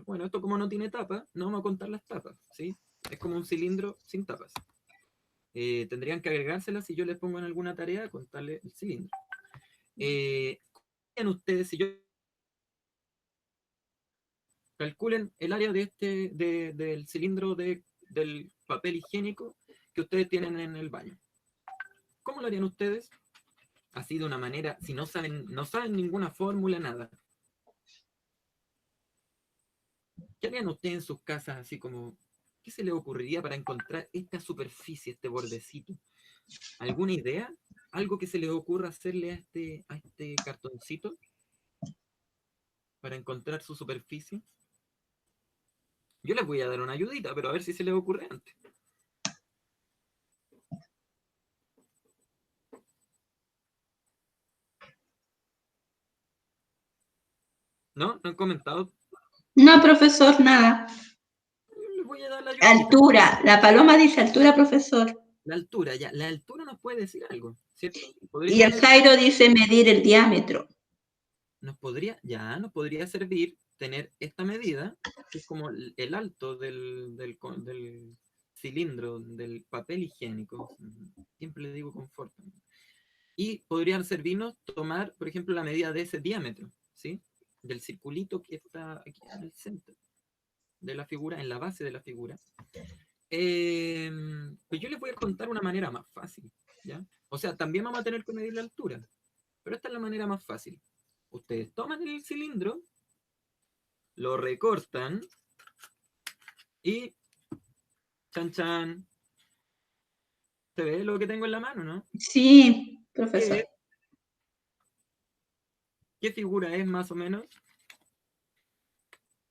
Bueno, esto como no tiene tapa, no vamos a contar las tapas, ¿sí? Es como un cilindro sin tapas. Tendrían que agregárselas si yo les pongo en alguna tarea, contarle el cilindro. Ustedes, si yo calculen el área de del cilindro del papel higiénico que ustedes tienen en el baño. ¿Cómo lo harían ustedes? Así de una manera, si no saben ninguna fórmula, nada. ¿Qué harían ustedes en sus casas así como, qué se les ocurriría para encontrar esta superficie, este bordecito? ¿Alguna idea? ¿Algo que se les ocurra hacerle a este cartoncito para encontrar su superficie? Yo les voy a dar una ayudita, pero a ver si se les ocurre antes. ¿No? ¿No han comentado? No, profesor, nada. Les voy a dar la ayudita. Altura. La paloma dice altura, profesor. La altura, ya. La altura nos puede decir algo, ¿cierto? Y el Jairo dice medir el diámetro. Nos podría servir tener esta medida, que es como el alto del cilindro, del papel higiénico. Siempre le digo confort. Y podrían servirnos tomar, por ejemplo, la medida de ese diámetro, ¿sí? Del circulito que está aquí en el centro de la figura, en la base de la figura. Pues yo les voy a contar una manera más fácil, ¿ya? O sea, también vamos a tener que medir la altura, pero esta es la manera más fácil. Ustedes toman el cilindro, lo recortan y chan chan. ¿Se ve lo que tengo en la mano, no? Sí, profesor. ¿Qué figura es más o menos?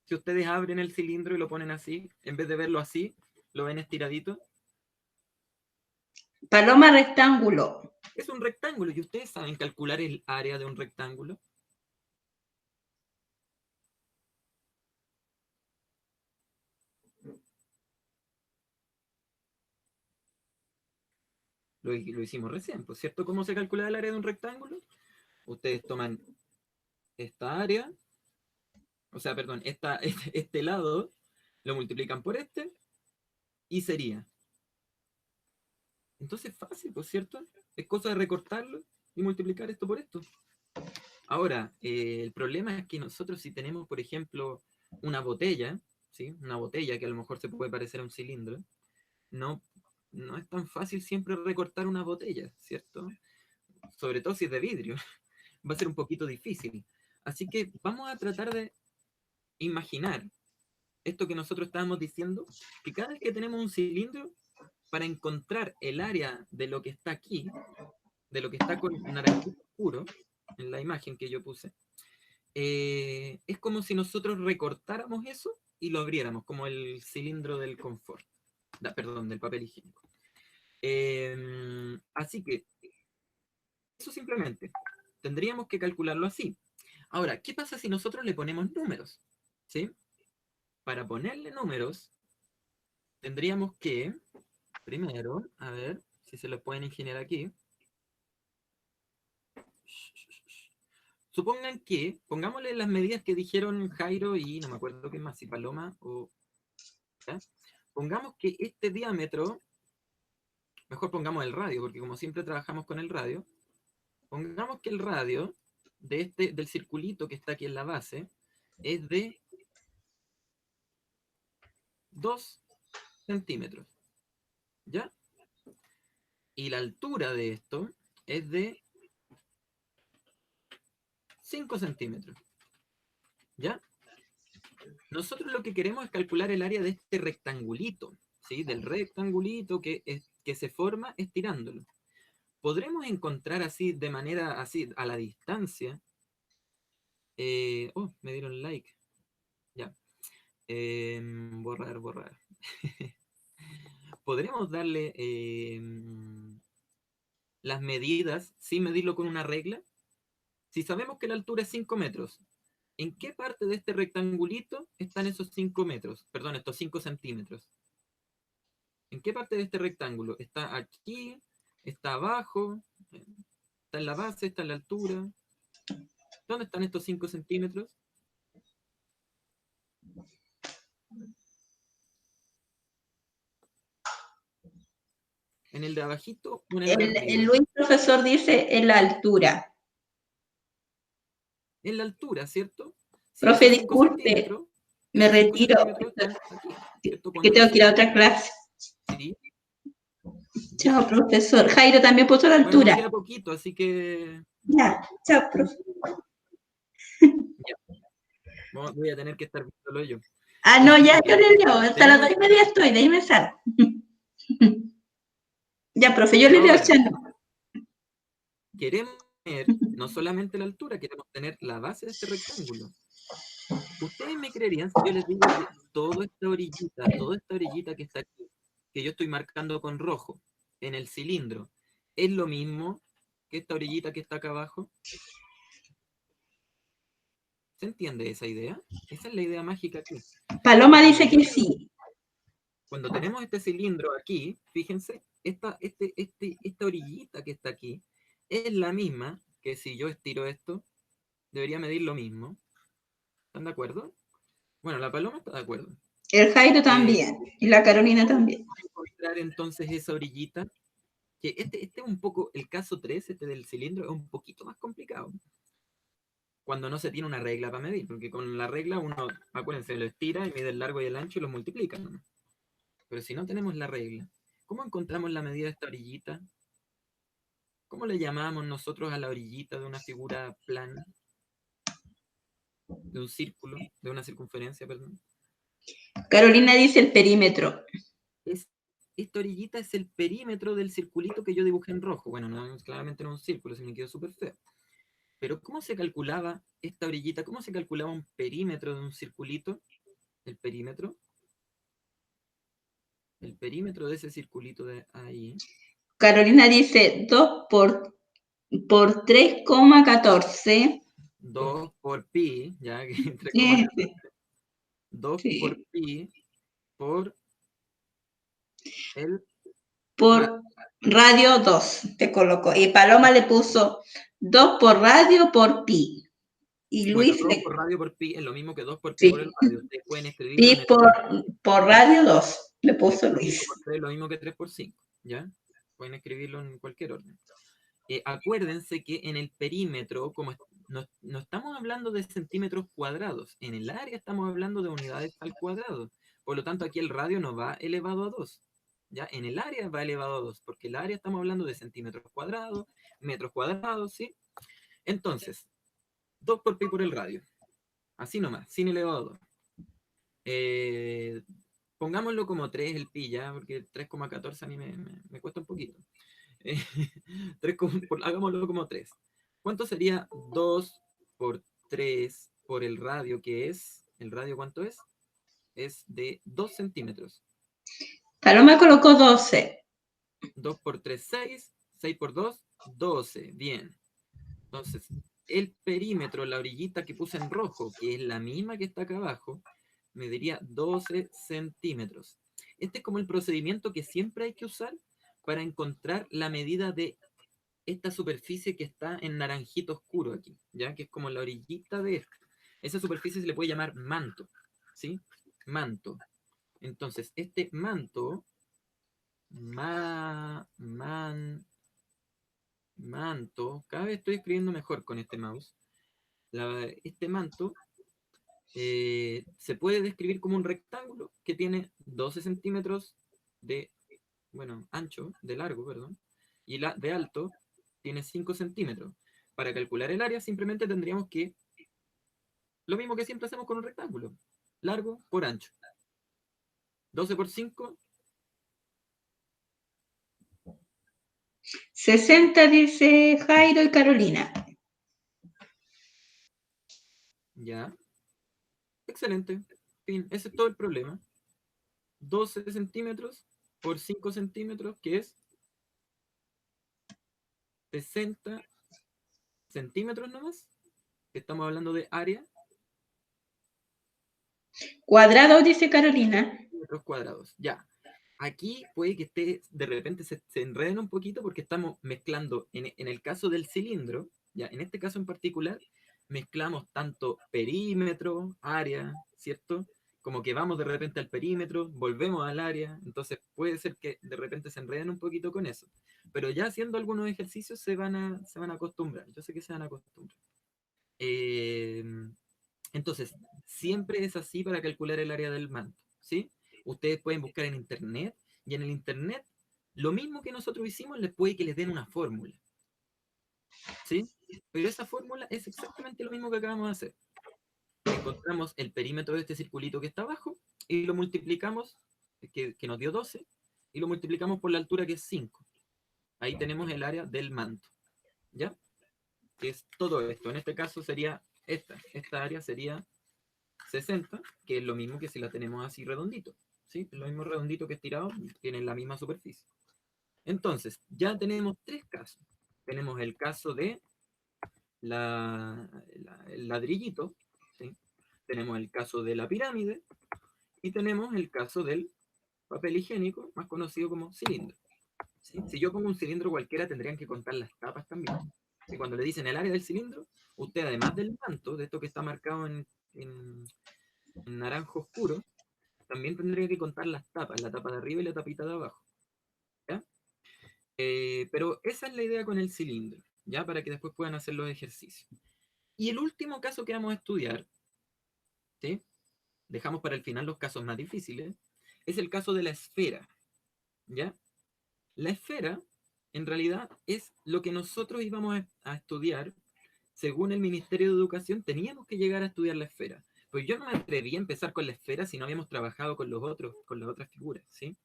Si ustedes abren el cilindro y lo ponen así, en vez de verlo así, lo ven estiradito. Paloma rectángulo. Es un rectángulo y ustedes saben calcular el área de un rectángulo. Lo hicimos recién, ¿por cierto? ¿Cómo se calcula el área de un rectángulo? Ustedes toman esta área, o sea, perdón, este lado, lo multiplican por este, y sería. Entonces es fácil, ¿por cierto? Es cosa de recortarlo y multiplicar esto por esto. Ahora, el problema es que nosotros si tenemos, por ejemplo, una botella, ¿sí? Una botella que a lo mejor se puede parecer a un cilindro, no es tan fácil siempre recortar una botella, ¿cierto? Sobre todo si es de vidrio. Va a ser un poquito difícil. Así que vamos a tratar de imaginar esto que nosotros estábamos diciendo, que cada vez que tenemos un cilindro, para encontrar el área de lo que está aquí, de lo que está con naranjito oscuro, en la imagen que yo puse, es como si nosotros recortáramos eso y lo abriéramos, como el cilindro del confort, perdón, del papel higiénico. Así que, eso simplemente, tendríamos que calcularlo así. Ahora, ¿qué pasa si nosotros le ponemos números? ¿Sí? Para ponerle números, tendríamos que, primero, a ver si se lo pueden ingeniar aquí. Supongan que, pongámosle las medidas que dijeron Jairo y no me acuerdo qué más, si Paloma o... ¿ya? Pongamos que este diámetro, mejor pongamos el radio, porque como siempre trabajamos con el radio, pongamos que el radio del circulito que está aquí en la base es de 2 centímetros, ¿ya? Y la altura de esto es de 5 centímetros, ¿ya? Nosotros lo que queremos es calcular el área de este rectangulito, ¿sí? Del rectangulito que se forma estirándolo. Podremos encontrar así, de manera así, a la distancia. Me dieron like. Ya. Borrar. Podremos darle las medidas sin medirlo con una regla. Si sabemos que la altura es 5 metros, ¿en qué parte de este rectangulito están esos 5 metros? Perdón, estos 5 centímetros. ¿En qué parte de este rectángulo? ¿Está aquí? ¿Está abajo? ¿Está en la base? ¿Está en la altura? ¿Dónde están estos 5 centímetros? ¿En el de abajito o en el de arriba? El Luis profesor dice en la altura. En la altura, ¿cierto? Si Profe, esos 5 disculpe, centímetros, me esos 5 retiro. centímetros están aquí, ¿cierto? Que tengo que ir a otra clase. Sí. Chao, profesor. Jairo también puso la Bueno, nos altura. queda poquito, así que Ya, chao, profesor. ya, voy a tener que estar viéndolo yo. Ah, no, ya, Ok. yo le leo. Hasta las Tenemos, 2:30 estoy, de ahí me salgo. Ya, profe, yo le leo el ahora, chano. queremos tener no solamente la altura, queremos tener la base de este rectángulo. Ustedes me creerían si yo les digo que toda esta orillita que está aquí, que yo estoy marcando con rojo en el cilindro, es lo mismo que esta orillita que está acá abajo. ¿Se entiende esa idea? Esa es la idea mágica aquí. Paloma Cuando dice yo que tengo sí. Cuando tenemos este cilindro aquí, fíjense, esta orillita que está aquí es la misma que si yo estiro esto, debería medir lo mismo. ¿Están de acuerdo? Bueno, la paloma está de acuerdo. El Jairo también. Y la Carolina ¿Cómo también. podemos encontrar entonces esa orillita? Que este es un poco, el caso 3, este del cilindro, es un poquito más complicado. Cuando no se tiene una regla para medir, porque con la regla uno, acuérdense, lo estira y mide el largo y el ancho y los multiplica, ¿no? Pero si no tenemos la regla, ¿cómo encontramos la medida de esta orillita? ¿Cómo le llamamos nosotros a la orillita de una figura plana? De un círculo, de una circunferencia, perdón. Carolina dice el perímetro. Es, esta orillita es el perímetro del circulito que yo dibujé en rojo. Bueno, no, claramente no es un círculo, se me quedó súper feo. Pero ¿cómo se calculaba esta orillita? ¿Cómo se calculaba un perímetro de un circulito? El perímetro. El perímetro de ese circulito de ahí. Carolina dice 2 por 3,14. 2 por pi, ya que Sí, 2 por sí. pi por el Por radio 2 te colocó. Y Paloma le puso 2 por radio por pi. Y Bueno, Luis 2 le... por radio por pi es lo mismo que 2 por pi por el Sí, radio. Ustedes pueden escribirlo en pi el por radio 2 le y puso por 5 Luis. por 3 es lo mismo que 3 por 5, ¿ya? Pueden escribirlo en cualquier orden. Acuérdense que en el perímetro, como no estamos hablando de centímetros cuadrados, en el área estamos hablando de unidades al cuadrado. Por lo tanto, aquí el radio no va elevado a 2. ¿Ya? En el área va elevado a 2, porque el área estamos hablando de centímetros cuadrados, metros cuadrados, ¿sí? Entonces, 2 por pi por el radio. Así nomás, sin elevado a 2. Pongámoslo como 3 el pi, ¿ya? Porque 3,14 a mí me cuesta un poquito. 3, hagámoslo como 3. ¿Cuánto sería 2 por 3 por el radio que es? ¿El radio cuánto es? Es de 2 centímetros. Paloma colocó 12. 2 por 3, 6. 6 por 2, 12. Bien. Entonces, el perímetro, la orillita que puse en rojo, que es la misma que está acá abajo, mediría 12 centímetros. Este es como el procedimiento que siempre hay que usar para encontrar la medida de esta superficie que está en naranjito oscuro aquí, ¿ya? Que es como la orillita de esto. Esa superficie se le puede llamar manto, ¿sí? Manto. Entonces, este manto, manto, cada vez estoy escribiendo mejor con este mouse. Este manto se puede describir como un rectángulo que tiene 12 centímetros de, bueno, ancho, de largo, perdón, y de alto tiene 5 centímetros. Para calcular el área simplemente tendríamos que, lo mismo que siempre hacemos con un rectángulo, largo por ancho. 12 por 5, 60 dice Jairo y Carolina. ya. Excelente. Fin, ese es todo el problema. 12 centímetros por 5 centímetros, que es 60 centímetros nomás. Estamos hablando de área, Cuadrado dice Carolina. metros cuadrados. Ya. Aquí puede que de repente se enreden un poquito porque estamos mezclando, en el caso del cilindro, ya, en este caso en particular, mezclamos tanto perímetro, área, ¿cierto? Como que vamos de repente al perímetro, volvemos al área, entonces puede ser que de repente se enreden un poquito con eso. Pero ya haciendo algunos ejercicios se van a acostumbrar, yo sé que se van a acostumbrar. Entonces, siempre es así para calcular el área del manto, ¿sí? Ustedes pueden buscar en internet y en el internet Lo mismo que nosotros hicimos les puede que les den una fórmula, ¿sí? Pero esa fórmula es exactamente lo mismo que acabamos de hacer. Encontramos el perímetro de este circulito que está abajo y lo multiplicamos, que nos dio 12, y lo multiplicamos por la altura que es 5. Ahí tenemos el área del manto, ¿ya? Que es todo esto. En este caso sería esta área sería 60, que es lo mismo que si la tenemos así redondito, ¿sí? Lo mismo redondito que estirado, tienen la misma superficie. Entonces, ya tenemos 3 casos. Tenemos el caso de el ladrillito, ¿sí? Tenemos el caso de la pirámide y tenemos el caso del papel higiénico, más conocido como cilindro, ¿sí? Si yo pongo un cilindro cualquiera, tendrían que contar las tapas también. ¿Sí? Cuando le dicen el área del cilindro, usted además del manto, de esto que está marcado en naranjo oscuro, también tendría que contar las tapas, la tapa de arriba y la tapita de abajo, ¿ya? Pero esa es la idea con el cilindro, ¿ya? Para que después puedan hacer los ejercicios. Y el último caso que vamos a estudiar, ¿sí? Dejamos para el final los casos más difíciles, es el caso de la esfera, ¿ya? La esfera, en realidad, es lo que nosotros íbamos a estudiar. Según el Ministerio de Educación, teníamos que llegar a estudiar la esfera. Pues yo no me atreví a empezar con la esfera si no habíamos trabajado con con las otras figuras, ¿sí?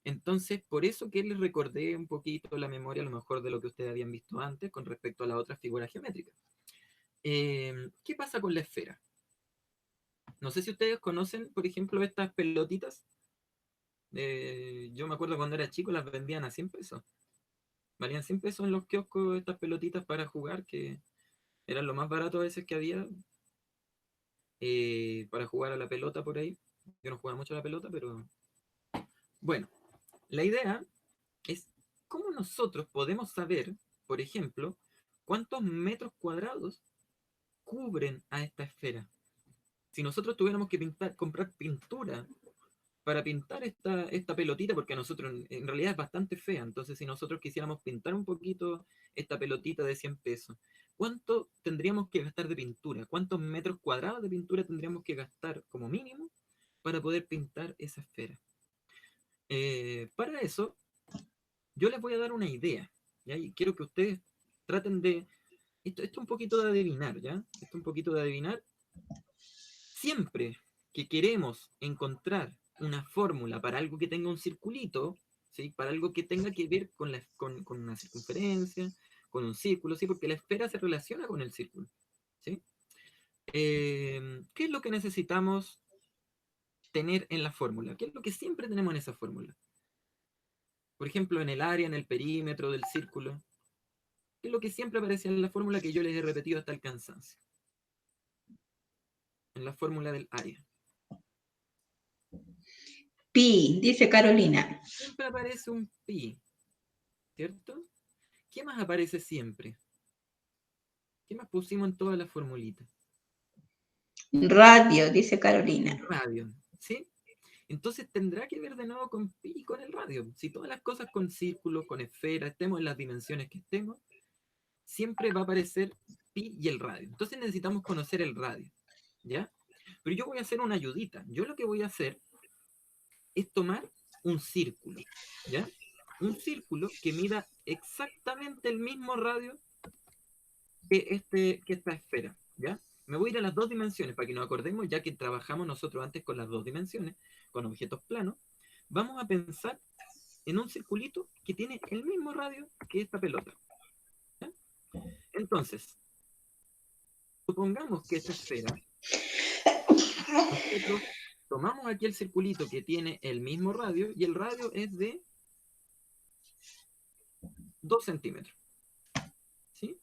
Entonces, por eso que les recordé un poquito la memoria, a lo mejor de lo que ustedes habían visto antes con respecto a las otras figuras geométricas. ¿Qué pasa con la esfera? No sé si ustedes conocen, por ejemplo, estas pelotitas. Yo me acuerdo cuando era chico las vendían a 100 pesos. Valían 100 pesos en los kioscos estas pelotitas para jugar, que eran lo más barato a veces que había para jugar a la pelota por ahí. Yo no jugaba mucho a la pelota, pero bueno, la idea es cómo nosotros podemos saber, por ejemplo, cuántos metros cuadrados cubren a esta esfera. Si nosotros tuviéramos que comprar pintura para pintar esta pelotita, porque a nosotros en realidad es bastante fea, entonces si nosotros quisiéramos pintar un poquito esta pelotita de 100 pesos, ¿cuánto tendríamos que gastar de pintura? ¿Cuántos metros cuadrados de pintura tendríamos que gastar como mínimo para poder pintar esa esfera? Para eso, yo les voy a dar una idea, ¿ya? Y quiero que ustedes traten de... Esto es un poquito de adivinar, ¿ya? Esto es un poquito de adivinar. Siempre que queremos encontrar una fórmula para algo que tenga un circulito, ¿sí? Para algo que tenga que ver con una circunferencia, con un círculo, ¿sí? Porque la esfera se relaciona con el círculo, ¿sí? ¿Qué es lo que necesitamos tener en la fórmula? ¿Qué es lo que siempre tenemos en esa fórmula? Por ejemplo, en el área, en el perímetro del círculo. ¿Qué es lo que siempre aparece en la fórmula que yo les he repetido hasta el cansancio? En la fórmula del área. Pi, dice Carolina. Siempre aparece un pi, ¿cierto? ¿Qué más aparece siempre? ¿Qué más pusimos en toda la formulita? Radio, dice Carolina. Radio, ¿sí? Entonces tendrá que ver de nuevo con pi y con el radio. Si todas las cosas con círculos, con esferas, estemos en las dimensiones que estemos, siempre va a aparecer pi y el radio. Entonces necesitamos conocer el radio, ¿ya? Pero yo voy a hacer una ayudita. Yo lo que voy a hacer es tomar un círculo, ¿ya? Un círculo que mida exactamente el mismo radio que esta esfera, ¿ya? Me voy a ir a las 2 dimensiones para que nos acordemos, ya que trabajamos nosotros antes con las 2 dimensiones, con objetos planos. Vamos a pensar en un circulito que tiene el mismo radio que esta pelota, ¿ya? Entonces, supongamos que esta esfera, nosotros tomamos aquí el circulito que tiene el mismo radio y el radio es de 2 centímetros, ¿sí?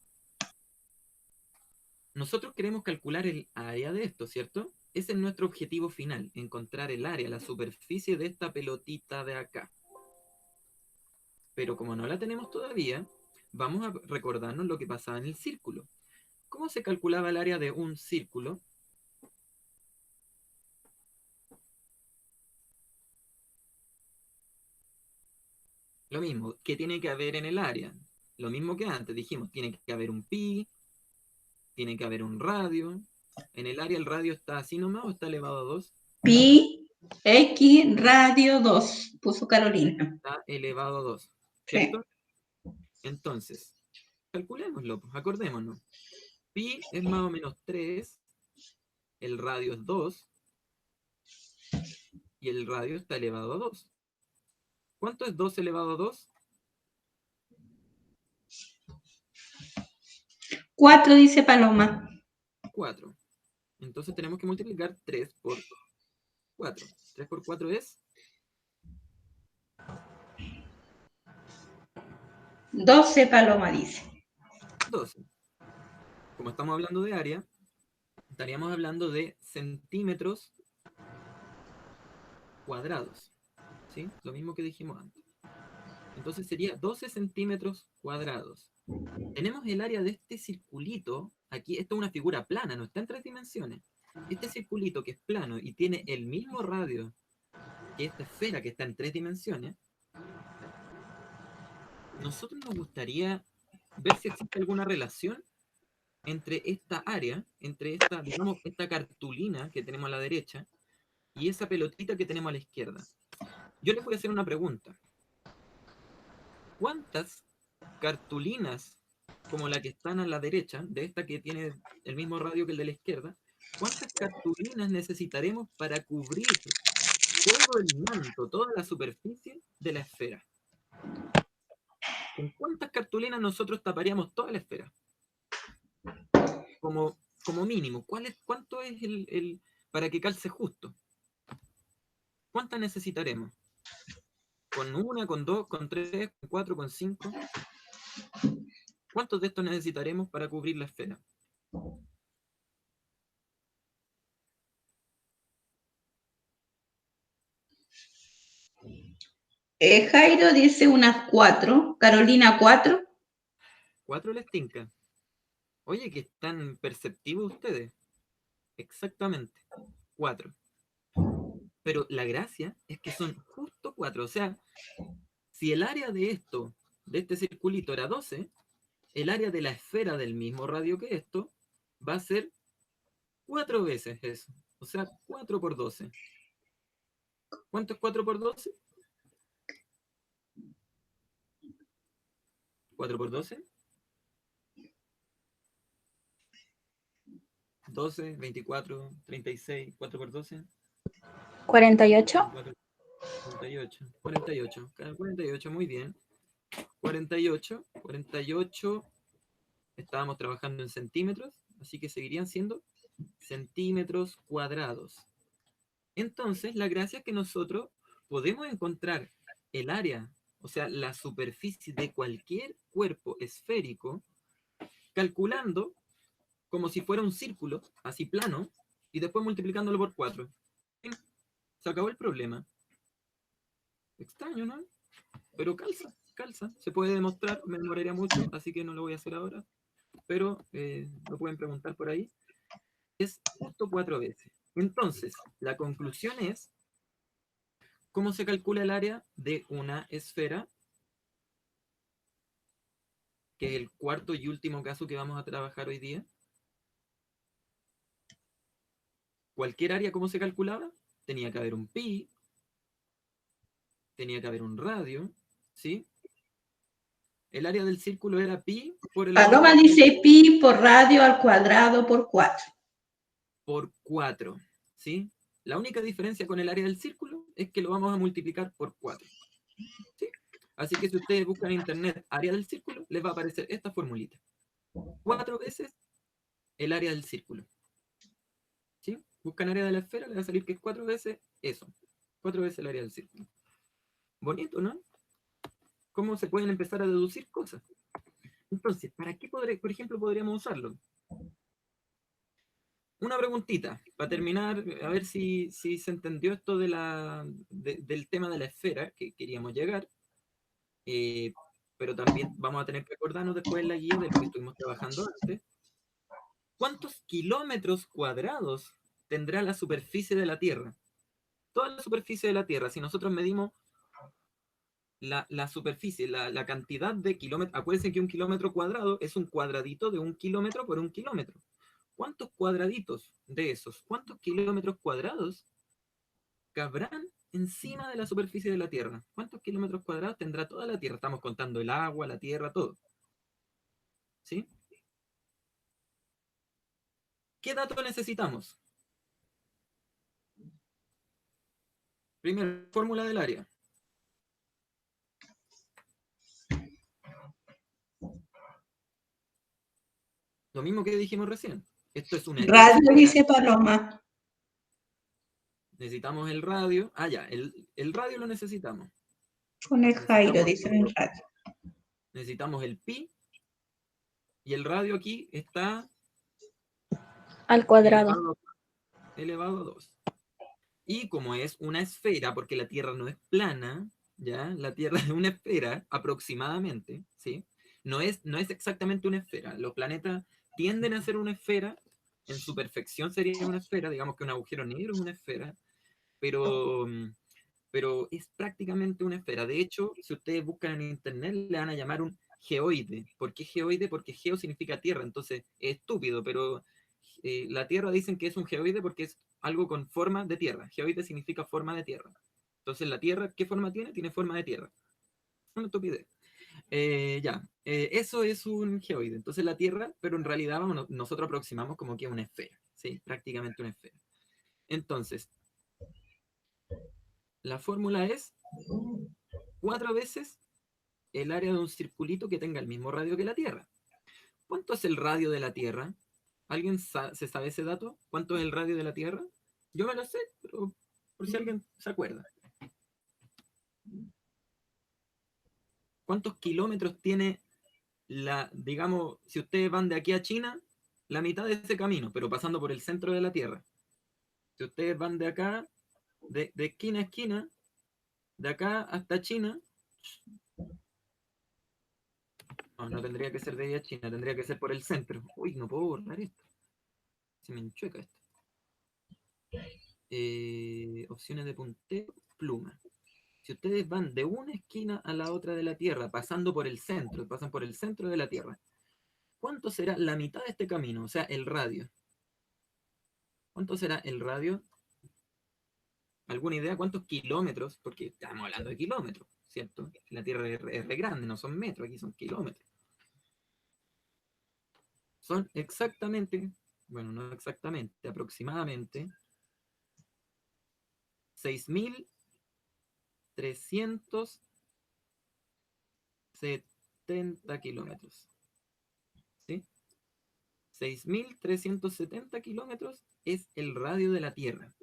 Nosotros queremos calcular el área de esto, ¿cierto? Ese es nuestro objetivo final, encontrar el área, la superficie de esta pelotita de acá. Pero como no la tenemos todavía, vamos a recordarnos lo que pasaba en el círculo. ¿Cómo se calculaba el área de un círculo? Lo mismo, ¿qué tiene que haber en el área? Lo mismo que antes, dijimos, tiene que haber un pi, tiene que haber un radio. En el área el radio está así nomás o está elevado a 2. Pi X radio 2, puso Carolina. Está elevado a 2, Sí. ¿cierto? Entonces, calculémoslo, pues, acordémonos. Pi es más o menos 3, el radio es 2, y el radio está elevado a 2. ¿Cuánto es 2 elevado a 2? 4, dice Paloma. 4. Entonces tenemos que multiplicar 3 por 4. 3 por 4 es 12, Paloma dice. 12. Como estamos hablando de área, estaríamos hablando de centímetros cuadrados, ¿sí? Lo mismo que dijimos antes. Entonces sería 12 centímetros cuadrados. Tenemos el área de este circulito, aquí esto es una figura plana, no está en 3 dimensiones. Este circulito que es plano y tiene el mismo radio que esta esfera que está en 3 dimensiones, nosotros nos gustaría ver si existe alguna relación entre esta área, entre esta, digamos, esta cartulina que tenemos a la derecha y esa pelotita que tenemos a la izquierda. Yo les voy a hacer una pregunta. ¿Cuántas cartulinas como la que están a la derecha, de esta que tiene el mismo radio que el de la izquierda, cuántas cartulinas necesitaremos para cubrir todo el manto, toda la superficie de la esfera? ¿Con cuántas cartulinas nosotros taparíamos toda la esfera? Como mínimo. ¿Cuánto es para que calce justo? ¿Cuántas necesitaremos? ¿Con una, con dos, con tres, con cuatro, con cinco? ¿Cuántos de estos necesitaremos para cubrir la esfera? Jairo dice unas 4. Carolina 4. 4 les tinca. Oye, que están perceptivos ustedes. Exactamente. 4. Pero la gracia es que son justo 4. O sea, si el área de esto, de este circulito era 12, el área de la esfera del mismo radio que esto va a ser 4 veces eso. O sea, 4 por 12. ¿Cuánto es 4 por 12? 4 por 12. 12, 24, 36, 4 por 12. 48. 48, 48, 48, muy bien. 48, 48, estábamos trabajando en centímetros, así que seguirían siendo centímetros cuadrados. Entonces, la gracia es que nosotros podemos encontrar el área, o sea, la superficie de cualquier cuerpo esférico, calculando como si fuera un círculo, así plano, y después multiplicándolo por 4. Se acabó el problema. Extraño, ¿no? Pero calza, calza. Se puede demostrar, me demoraría mucho, así que no lo voy a hacer ahora. Pero lo pueden preguntar por ahí. Es justo 4 veces. Entonces, la conclusión es, ¿cómo se calcula el área de una esfera? Que es el cuarto y último caso que vamos a trabajar hoy día. Cualquier área, ¿cómo se calculaba? Tenía que haber un pi, tenía que haber un radio, ¿sí? El área del círculo era pi por el Paloma dice pi por radio al cuadrado por 4. Por 4, ¿sí? La única diferencia con el área del círculo es que lo vamos a multiplicar por 4, ¿sí? Así que si ustedes buscan en internet área del círculo, les va a aparecer esta formulita. 4 veces el área del círculo, ¿sí? Buscan área de la esfera, les va a salir que es 4 veces eso. 4 veces el área del círculo. Bonito, ¿no? ¿Cómo se pueden empezar a deducir cosas? Entonces, ¿para qué, por ejemplo, podríamos usarlo? Una preguntita, para terminar, a ver si se entendió esto del tema de la esfera que queríamos llegar, pero también vamos a tener que acordarnos después en la guía de lo que estuvimos trabajando antes. ¿Cuántos kilómetros cuadrados tendrá la superficie de la Tierra? Toda la superficie de la Tierra, si nosotros medimos la superficie, la cantidad de kilómetros, acuérdense que un kilómetro cuadrado es un cuadradito de 1 kilómetro por 1 kilómetro. ¿Cuántos cuadraditos de esos? ¿Cuántos kilómetros cuadrados cabrán encima de la superficie de la Tierra? ¿Cuántos kilómetros cuadrados tendrá toda la Tierra? Estamos contando el agua, la Tierra, todo. ¿Sí? ¿Qué dato necesitamos? Primero, fórmula del área. Lo mismo que dijimos recién. Esto es una Radio, esfera. dice Paloma. Necesitamos el radio. Ah, ya, el radio lo necesitamos. Con el Jairo, Necesitamos, dice en el radio. necesitamos el pi. Y el radio aquí está Al cuadrado. elevado a 2. Y como es una esfera, porque la Tierra no es plana, ¿ya? La Tierra es una esfera aproximadamente, ¿sí? No es exactamente una esfera. Los planetas tienden a ser una esfera, en su perfección sería una esfera, digamos que un agujero negro es una esfera, pero, pero es prácticamente una esfera. De hecho, si ustedes buscan en internet, le van a llamar un geoide. ¿Por qué geoide? Porque geo significa tierra, entonces es estúpido, pero la Tierra dicen que es un geoide porque es algo con forma de tierra. Geoide significa forma de tierra. Entonces la Tierra, ¿qué forma tiene? Tiene forma de tierra. Una estupidez. Eso es un geoide. Entonces la Tierra, pero en realidad nosotros aproximamos como que una esfera. Sí, prácticamente una esfera. Entonces, la fórmula es 4 veces el área de un circulito que tenga el mismo radio que la Tierra. ¿Cuánto es el radio de la Tierra? ¿Alguien se sabe ese dato? ¿Cuánto es el radio de la Tierra? Yo me lo sé, pero por si alguien se acuerda. ¿Cuántos kilómetros tiene digamos, si ustedes van de aquí a China, la mitad de ese camino, pero pasando por el centro de la Tierra? Si ustedes van de acá, de esquina a esquina, de acá hasta China, no tendría que ser de ahí a China, tendría que ser por el centro. Uy, no puedo borrar esto. Se me enchueca esto. Opciones de punteo, pluma. Si ustedes van de una esquina a la otra de la Tierra, pasando por el centro, pasan por el centro de la Tierra, ¿cuánto será la mitad de este camino? O sea, el radio. ¿Cuánto será el radio? ¿Alguna idea? ¿Cuántos kilómetros? Porque estamos hablando de kilómetros, ¿cierto? La Tierra es re grande, no son metros, aquí son kilómetros. Son exactamente, bueno, no exactamente, aproximadamente 6.370 kilómetros. ¿Sí? 6.370 kilómetros es el radio de la Tierra.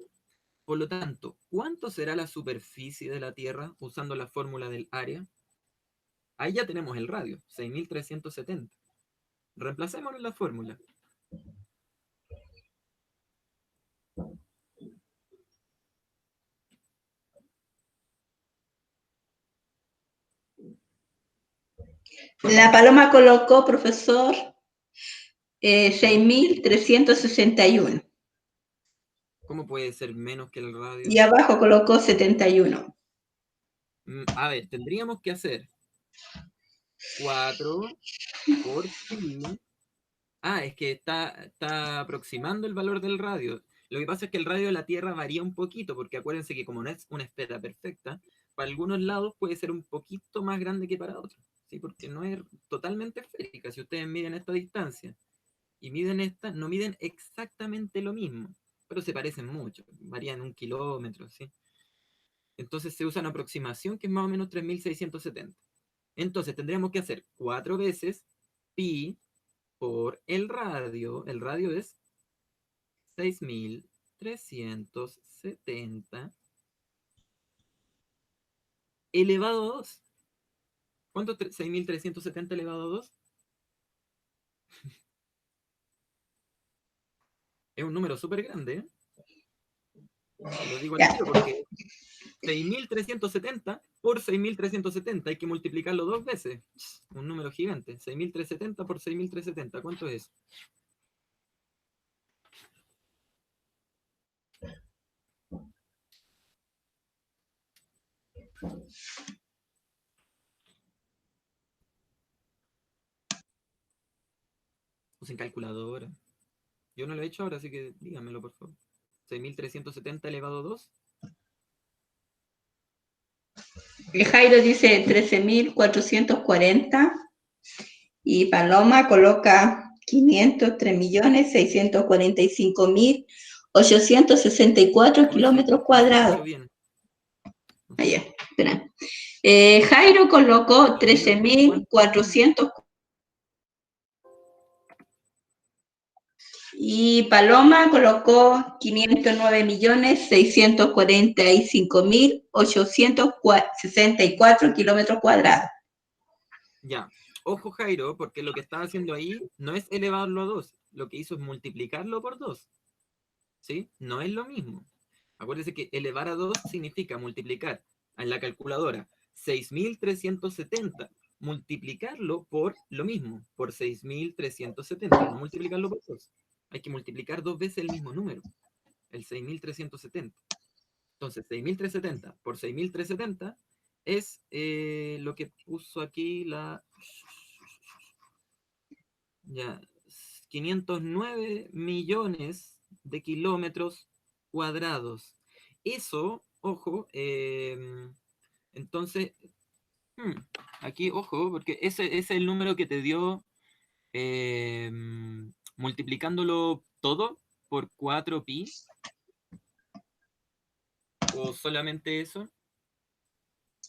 Por lo tanto, ¿cuánto será la superficie de la Tierra usando la fórmula del área? Ahí ya tenemos el radio, 6.370. Reemplacémoslo en la fórmula. La Paloma colocó, profesor, 6.361. ¿Cómo puede ser menos que el radio? Y abajo colocó 71. A ver, tendríamos que hacer 4 por pi. Ah, es que está aproximando el valor del radio. Lo que pasa es que el radio de la Tierra varía un poquito, porque acuérdense que como no es una esfera perfecta, para algunos lados puede ser un poquito más grande que para otros, ¿sí? Porque no es totalmente esférica. Si ustedes miden esta distancia y miden esta, no miden exactamente lo mismo, pero se parecen mucho, varían 1 kilómetro, ¿sí? Entonces se usa una aproximación que es más o menos 3.670. Entonces tendríamos que hacer 4 veces pi por el radio. El radio es 6.370 elevado a 2. ¿Cuánto es 6.370 elevado a 2? Es un número súper grande, ¿eh? Te lo digo al Ya. tiro porque 6.370 por 6.370 hay que multiplicarlo 2 veces. Un número gigante. 6.370 por 6.370. ¿Cuánto es? Usen calculadora. Yo no lo he hecho ahora, así que díganmelo, por favor. 6.370 elevado a 2. El Jairo dice 13.440 y Paloma coloca 503.645.864 Hoy sí, kilómetros no se cuadrados. escuchó bien. No sé. Allá, espera. Jairo colocó 13.000, 13.400 y Paloma colocó 509.645.864 kilómetros cuadrados. Ya. Ojo, Jairo, porque lo que estaba haciendo ahí no es elevarlo a 2. Lo que hizo es multiplicarlo por 2. ¿Sí? No es lo mismo. Acuérdense que elevar a 2 significa multiplicar en la calculadora 6.370, multiplicarlo por lo mismo, por 6.370, no multiplicarlo por 2. Hay que multiplicar 2 veces el mismo número, el 6.370. Entonces, 6.370 por 6.370 es lo que puso aquí la... Ya, 509 millones de kilómetros cuadrados. Eso, ojo, entonces, hmm, aquí, ojo, porque ese es el número que te dio multiplicándolo todo por 4pi, o solamente eso, solo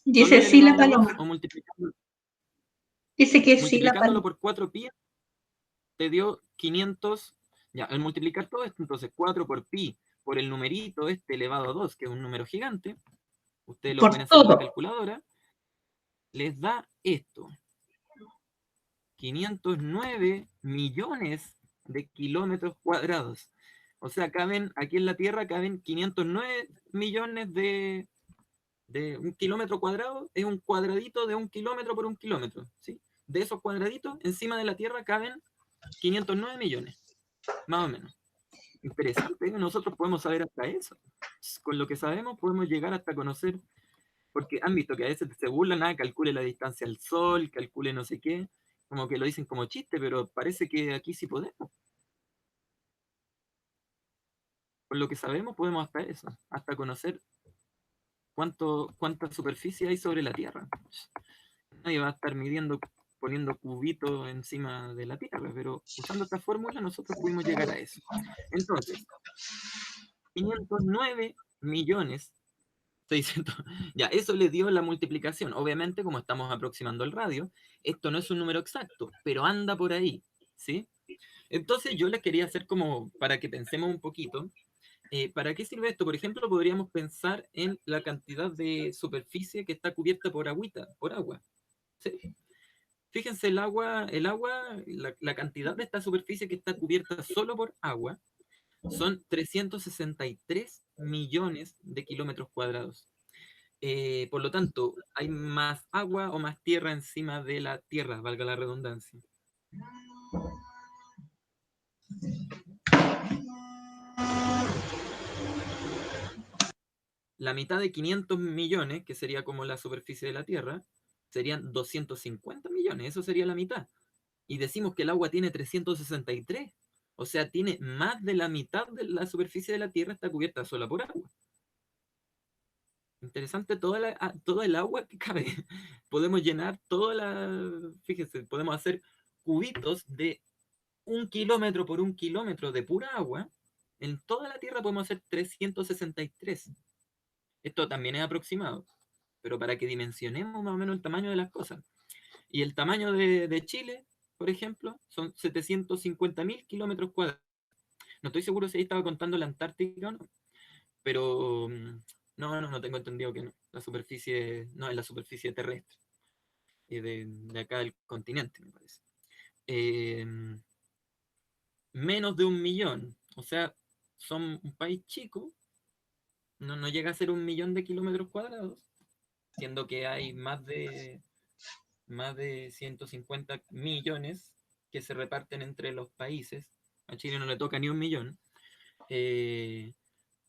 Dice el sí la elevado a 2, Paloma. o Dice que sí la multiplicándolo Paloma. por 4pi te dio 500, ya, al multiplicar todo esto, entonces 4 por pi, por el numerito este elevado a 2, que es un número gigante, ustedes lo Por pueden hacer en la todo. calculadora, les da esto, 509 millones de kilómetros cuadrados. O sea, caben, aquí en la Tierra caben 509 millones de un kilómetro cuadrado, es un cuadradito de 1 kilómetro por 1 kilómetro, ¿sí? De esos cuadraditos, encima de la Tierra caben 509 millones, más o menos. Interesante, ¿eh? Nosotros podemos saber hasta eso. Con lo que sabemos podemos llegar hasta conocer, porque han visto que a veces se burlan, calcule la distancia al Sol, calcule no sé qué, como que lo dicen como chiste, pero parece que aquí sí podemos. Con lo que sabemos podemos hasta eso, hasta conocer cuánta superficie hay sobre la Tierra. Nadie va a estar midiendo, poniendo cubitos encima de la Tierra, pero usando esta fórmula nosotros pudimos llegar a eso. Entonces, 509 millones 600. Ya, eso le dio la multiplicación. Obviamente, como estamos aproximando el radio, esto no es un número exacto, pero anda por ahí, ¿sí? Entonces yo les quería hacer como para que pensemos un poquito. ¿Para qué sirve esto? Por ejemplo, podríamos pensar en la cantidad de superficie que está cubierta por agüita, por agua. ¿Sí? Fíjense, la cantidad de esta superficie que está cubierta solo por agua son 363 millones de kilómetros cuadrados. Por lo tanto, hay más agua o más tierra encima de la tierra, valga la redundancia. La mitad de 500 millones, que sería como la superficie de la tierra, serían 250 millones, eso sería la mitad. Y decimos que el agua tiene 363, o sea, tiene más de la mitad de la superficie de la tierra está cubierta sola por agua. Interesante todo el agua que cabe. Podemos llenar toda la... Fíjense, podemos hacer cubitos de 1 kilómetro por 1 kilómetro de pura agua. En toda la Tierra podemos hacer 363. Esto también es aproximado, pero para que dimensionemos más o menos el tamaño de las cosas. Y el tamaño de Chile, por ejemplo, son 750.000 kilómetros cuadrados. No estoy seguro si ahí estaba contando la Antártica o no, pero no tengo entendido que no. La superficie, no, es la superficie terrestre, de acá del continente, me parece. Eh, Menos de 1 millón, o sea, son un país chico, no llega a ser 1 millón de kilómetros cuadrados, siendo que hay más de 150 millones que se reparten entre los países. A Chile no le toca ni 1 millón.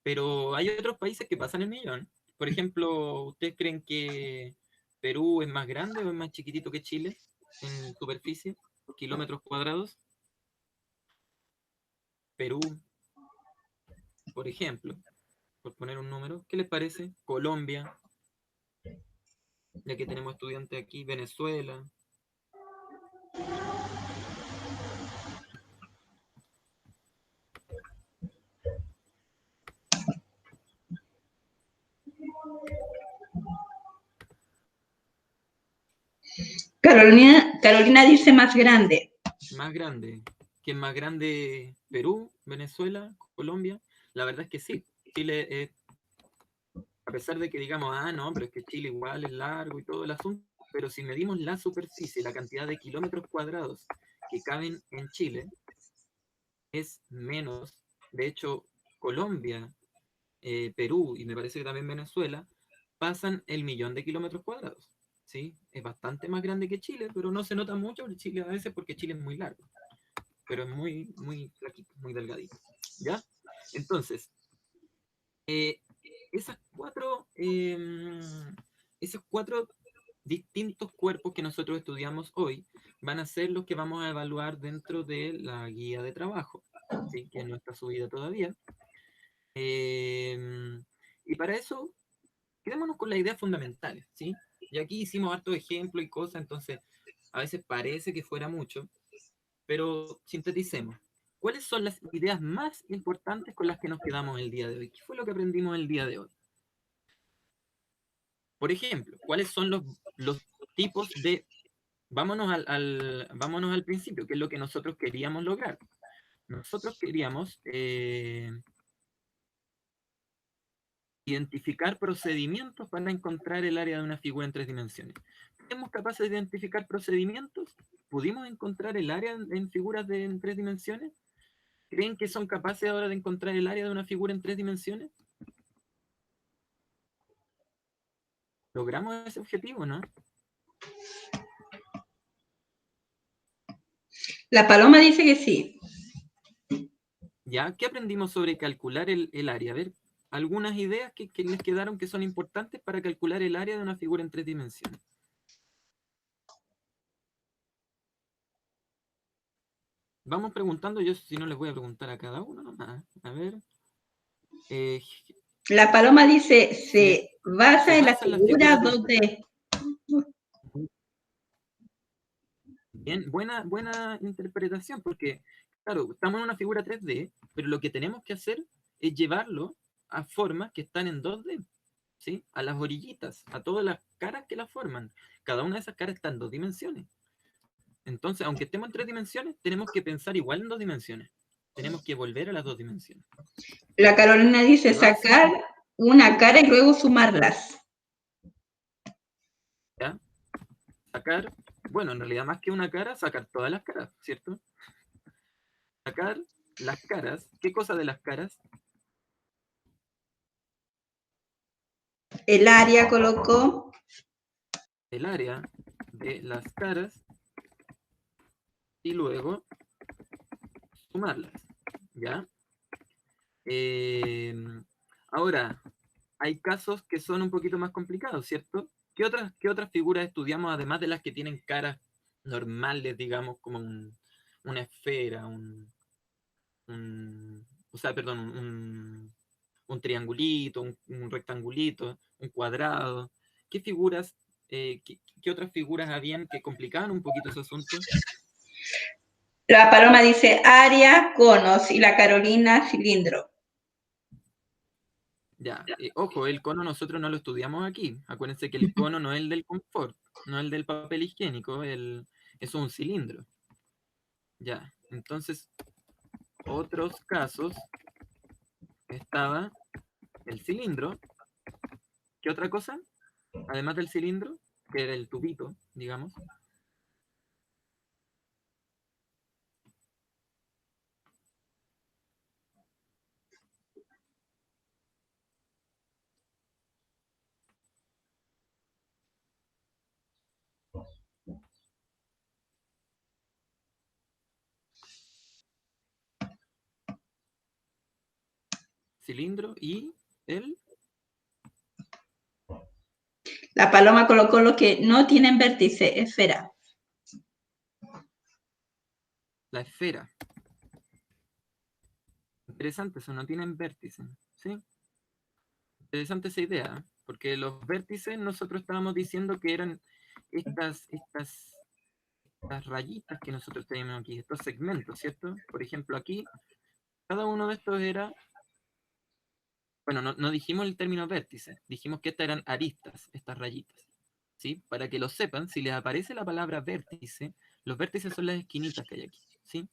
Pero hay otros países que pasan el millón. Por ejemplo, ¿ustedes creen que Perú es más grande o es más chiquitito que Chile en superficie, kilómetros cuadrados? Perú, por ejemplo, por poner un número. ¿Qué les parece? Colombia. Ya que tenemos estudiantes aquí, Venezuela. Carolina dice más grande. Más grande. ¿Quién más grande? Perú, Venezuela, Colombia. La verdad es que sí. Chile es, a pesar de que digamos, no, pero es que Chile igual es largo y todo el asunto, pero si medimos la superficie, la cantidad de kilómetros cuadrados que caben en Chile, es menos. De hecho, Colombia, Perú y me parece que también Venezuela pasan el 1.000.000 de kilómetros cuadrados. ¿Sí? Es bastante más grande que Chile, pero no se nota mucho en Chile a veces porque Chile es muy largo, pero es muy, muy flaquito, muy delgadito. ¿Ya? Entonces, eh, esas cuatro, esos cuatro distintos cuerpos que nosotros estudiamos hoy van a ser los que vamos a evaluar dentro de la guía de trabajo, ¿sí? Que no está subida todavía. Y para eso, quedémonos con las ideas fundamentales, ¿sí? Y aquí hicimos hartos ejemplos y cosas, entonces a veces parece que fuera mucho, pero sinteticemos. ¿Cuáles son las ideas más importantes con las que nos quedamos el día de hoy? ¿Qué fue lo que aprendimos el día de hoy? Por ejemplo, ¿cuáles son los tipos de... vámonos al principio, que es lo que nosotros queríamos lograr. Nosotros queríamos identificar procedimientos para encontrar el área de una figura en 3 dimensiones. ¿Fuimos capaces de identificar procedimientos? ¿Pudimos encontrar el área en figuras en 3 dimensiones? ¿Creen que son capaces ahora de encontrar el área de una figura en 3 dimensiones? ¿Logramos ese objetivo, no? La paloma dice que sí. ¿Ya? ¿Qué aprendimos sobre calcular el área? A ver, algunas ideas que les quedaron que son importantes para calcular el área de una figura en 3 dimensiones. Vamos preguntando, yo si no les voy a preguntar a cada uno nomás. A ver. La paloma dice, se basa se en la basa en las figura figuras de... 2D. Bien, buena interpretación, porque, claro, estamos en una figura 3D, pero lo que tenemos que hacer es llevarlo a formas que están en 2D, ¿sí? A las orillitas, a todas las caras que la forman. Cada una de esas caras está en 2 dimensiones. Entonces, aunque estemos en 3 dimensiones, tenemos que pensar igual en 2 dimensiones. Tenemos que volver a las 2 dimensiones. La Carolina dice, Se basa, sacar una cara y luego sumarlas. ¿ya? Sacar, bueno, en realidad más que una cara, sacar todas las caras, ¿cierto? Sacar las caras. ¿Qué cosa de las caras? El área colocó. El área de las caras y luego sumarlas, ¿ya? Ahora, hay casos que son un poquito más complicados, ¿cierto? Qué otras figuras estudiamos además de las que tienen caras normales, digamos, como una esfera, o sea, perdón, un triangulito, un rectangulito, un cuadrado? ¿Qué figuras, qué otras figuras habían que complicaban un poquito ese asunto? La paloma dice área, conos, y la Carolina cilindro. Ya, ojo, el cono nosotros no lo estudiamos aquí. Acuérdense que el cono no es el del confort, no es el del papel higiénico, eso es un cilindro. Ya, entonces, otros casos estaba el cilindro. ¿Qué otra cosa? Además del cilindro, que era el tubito, digamos. Cilindro y el... La paloma colocó lo que no tienen vértice, esfera. la esfera. Interesante, eso no tienen vértice, ¿sí? Interesante esa idea, porque los vértices nosotros estábamos diciendo que eran estas rayitas que nosotros tenemos aquí, estos segmentos, ¿cierto? Por ejemplo, aquí, cada uno de estos era, bueno, no dijimos el término vértice, dijimos que estas eran aristas, estas rayitas, ¿sí? Para que lo sepan, si les aparece la palabra vértice, los vértices son las esquinitas que hay aquí, ¿sí?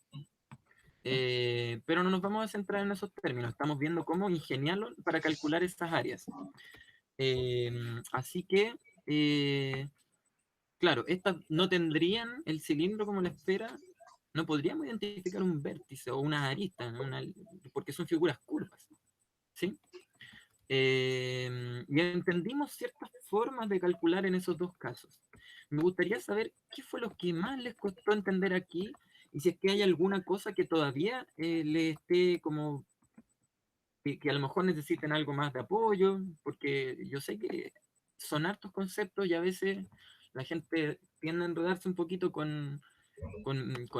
Pero no nos vamos a centrar en esos términos, estamos viendo cómo ingeniarlo para calcular estas áreas. Así que, claro, estas no tendrían el cilindro como la esfera, no podríamos identificar un vértice o una arista, ¿no? Porque son figuras curvas, ¿sí? Y entendimos ciertas formas de calcular en esos dos casos. Me gustaría saber qué fue lo que más les costó entender aquí y si es que hay alguna cosa que todavía le esté como que a lo mejor necesiten algo más de apoyo, porque yo sé que son hartos conceptos y a veces la gente tiende a enredarse un poquito con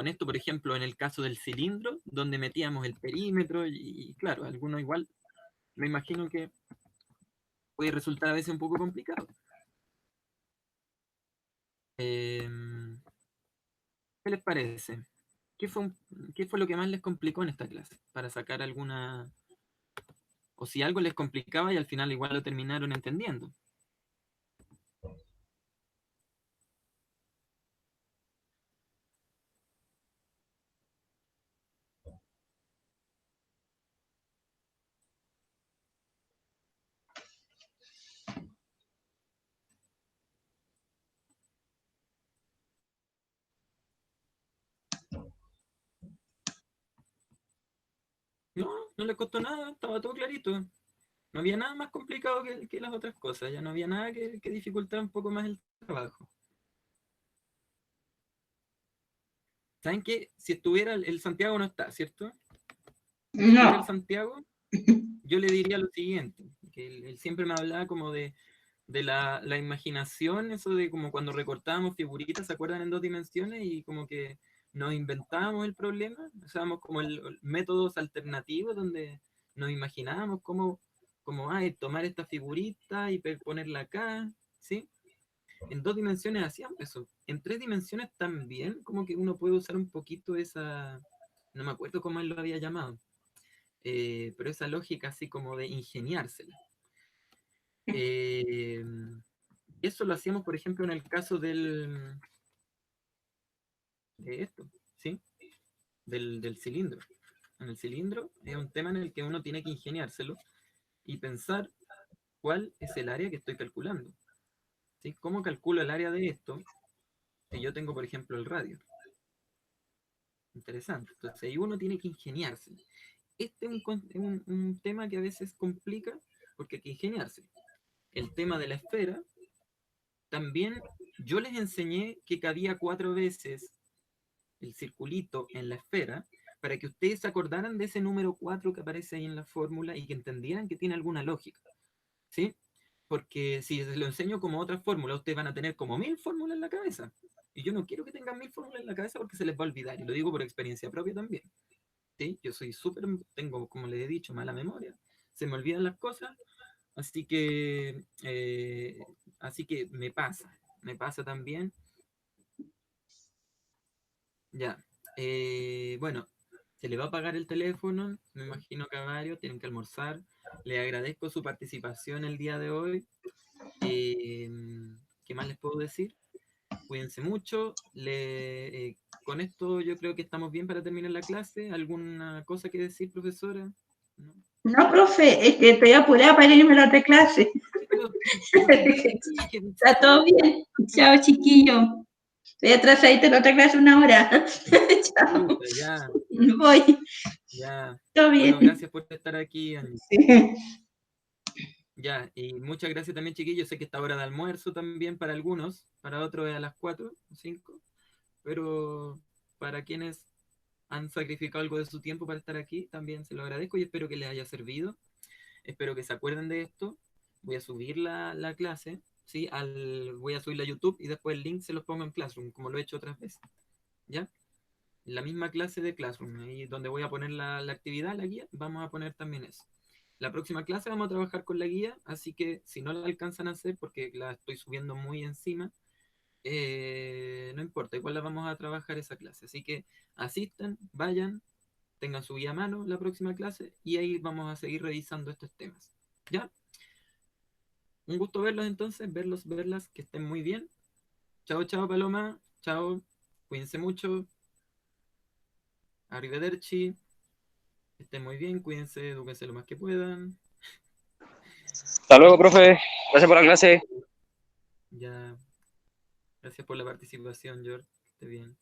esto, por ejemplo, en el caso del cilindro, donde metíamos el perímetro y claro, algunos igual, me imagino que puede resultar a veces un poco complicado. ¿Qué les parece? ¿Qué fue lo que más les complicó en esta clase? Para sacar alguna... O si algo les complicaba y al final igual lo terminaron entendiendo. No les costó nada, estaba todo clarito. No había nada más complicado que las otras cosas, ya no había nada que dificultara un poco más el trabajo. ¿Saben qué? Si estuviera el Santiago no está, ¿cierto? Si estuviera el No. Santiago, yo le diría lo siguiente, que él siempre me hablaba como de la imaginación, eso de como cuando recortábamos figuritas, ¿se acuerdan? En 2 dimensiones y como que nos inventábamos el problema, usábamos como métodos alternativos donde nos imaginábamos cómo tomar esta figurita y ponerla acá, ¿sí? En 2 dimensiones hacíamos eso. En 3 dimensiones también como que uno puede usar un poquito esa, no me acuerdo cómo él lo había llamado, pero esa lógica así como de ingeniársela. Eh, Eso lo hacíamos, por ejemplo, en el caso de esto, ¿sí? Del cilindro. En el cilindro es un tema en el que uno tiene que ingeniárselo y pensar cuál es el área que estoy calculando, ¿sí? ¿Cómo calculo el área de esto si yo tengo, por ejemplo, el radio? Interesante. Entonces ahí uno tiene que ingeniárselo. Este es un tema que a veces complica porque hay que ingeniarse. El tema de la esfera, también yo les enseñé que cabía 4 veces el circulito en la esfera, para que ustedes se acordaran de ese número 4 que aparece ahí en la fórmula y que entendieran que tiene alguna lógica, ¿sí? Porque si les lo enseño como otra fórmula, ustedes van a tener como 1000 fórmulas en la cabeza. Y yo no quiero que tengan 1000 fórmulas en la cabeza porque se les va a olvidar, y lo digo por experiencia propia también, ¿sí? Yo soy tengo, como les he dicho, mala memoria, se me olvidan las cosas, así que, me pasa también. Ya. Bueno, se le va a pagar el teléfono, me imagino que a varios tienen que almorzar. Le agradezco su participación el día de hoy. Eh, ¿Qué más les puedo decir? Cuídense mucho. Con esto yo creo que estamos bien para terminar la clase. ¿Alguna cosa que decir, profesora? ¿No? No, profe, es que estoy apurada para irme a la otra clase. Pero Está todo bien. Chao, chiquillo. Estoy atrasadita en la otra clase 1 hora. Chao. Puta, ya, Voy. ya. Todo bien. Bueno, gracias por estar aquí, Angie. Sí. Ya, y muchas gracias también, chiquillos. Sé que esta hora de almuerzo también para algunos, para otros es a las 4 o 5, pero para quienes han sacrificado algo de su tiempo para estar aquí, también se lo agradezco y espero que les haya servido. Espero que se acuerden de esto. Voy a subir la clase, ¿sí? Voy a subirla a YouTube y después el link se los pongo en Classroom, como lo he hecho otras veces. ¿Ya? La misma clase de Classroom, ahí donde voy a poner la actividad, la guía, vamos a poner también eso. La próxima clase vamos a trabajar con la guía, así que si no la alcanzan a hacer, porque la estoy subiendo muy encima, no importa, igual la vamos a trabajar esa clase. Así que asistan, vayan, tengan su guía a mano la próxima clase y ahí vamos a seguir revisando estos temas. ¿Ya? Un gusto verlos entonces, verlas, que estén muy bien. Chao, chao, Paloma. Chao. Cuídense mucho. Arrivederci. Que estén muy bien, cuídense, edúquense lo más que puedan. Hasta luego, profe. Gracias por la clase. Ya. Gracias por la participación, George. Que esté bien.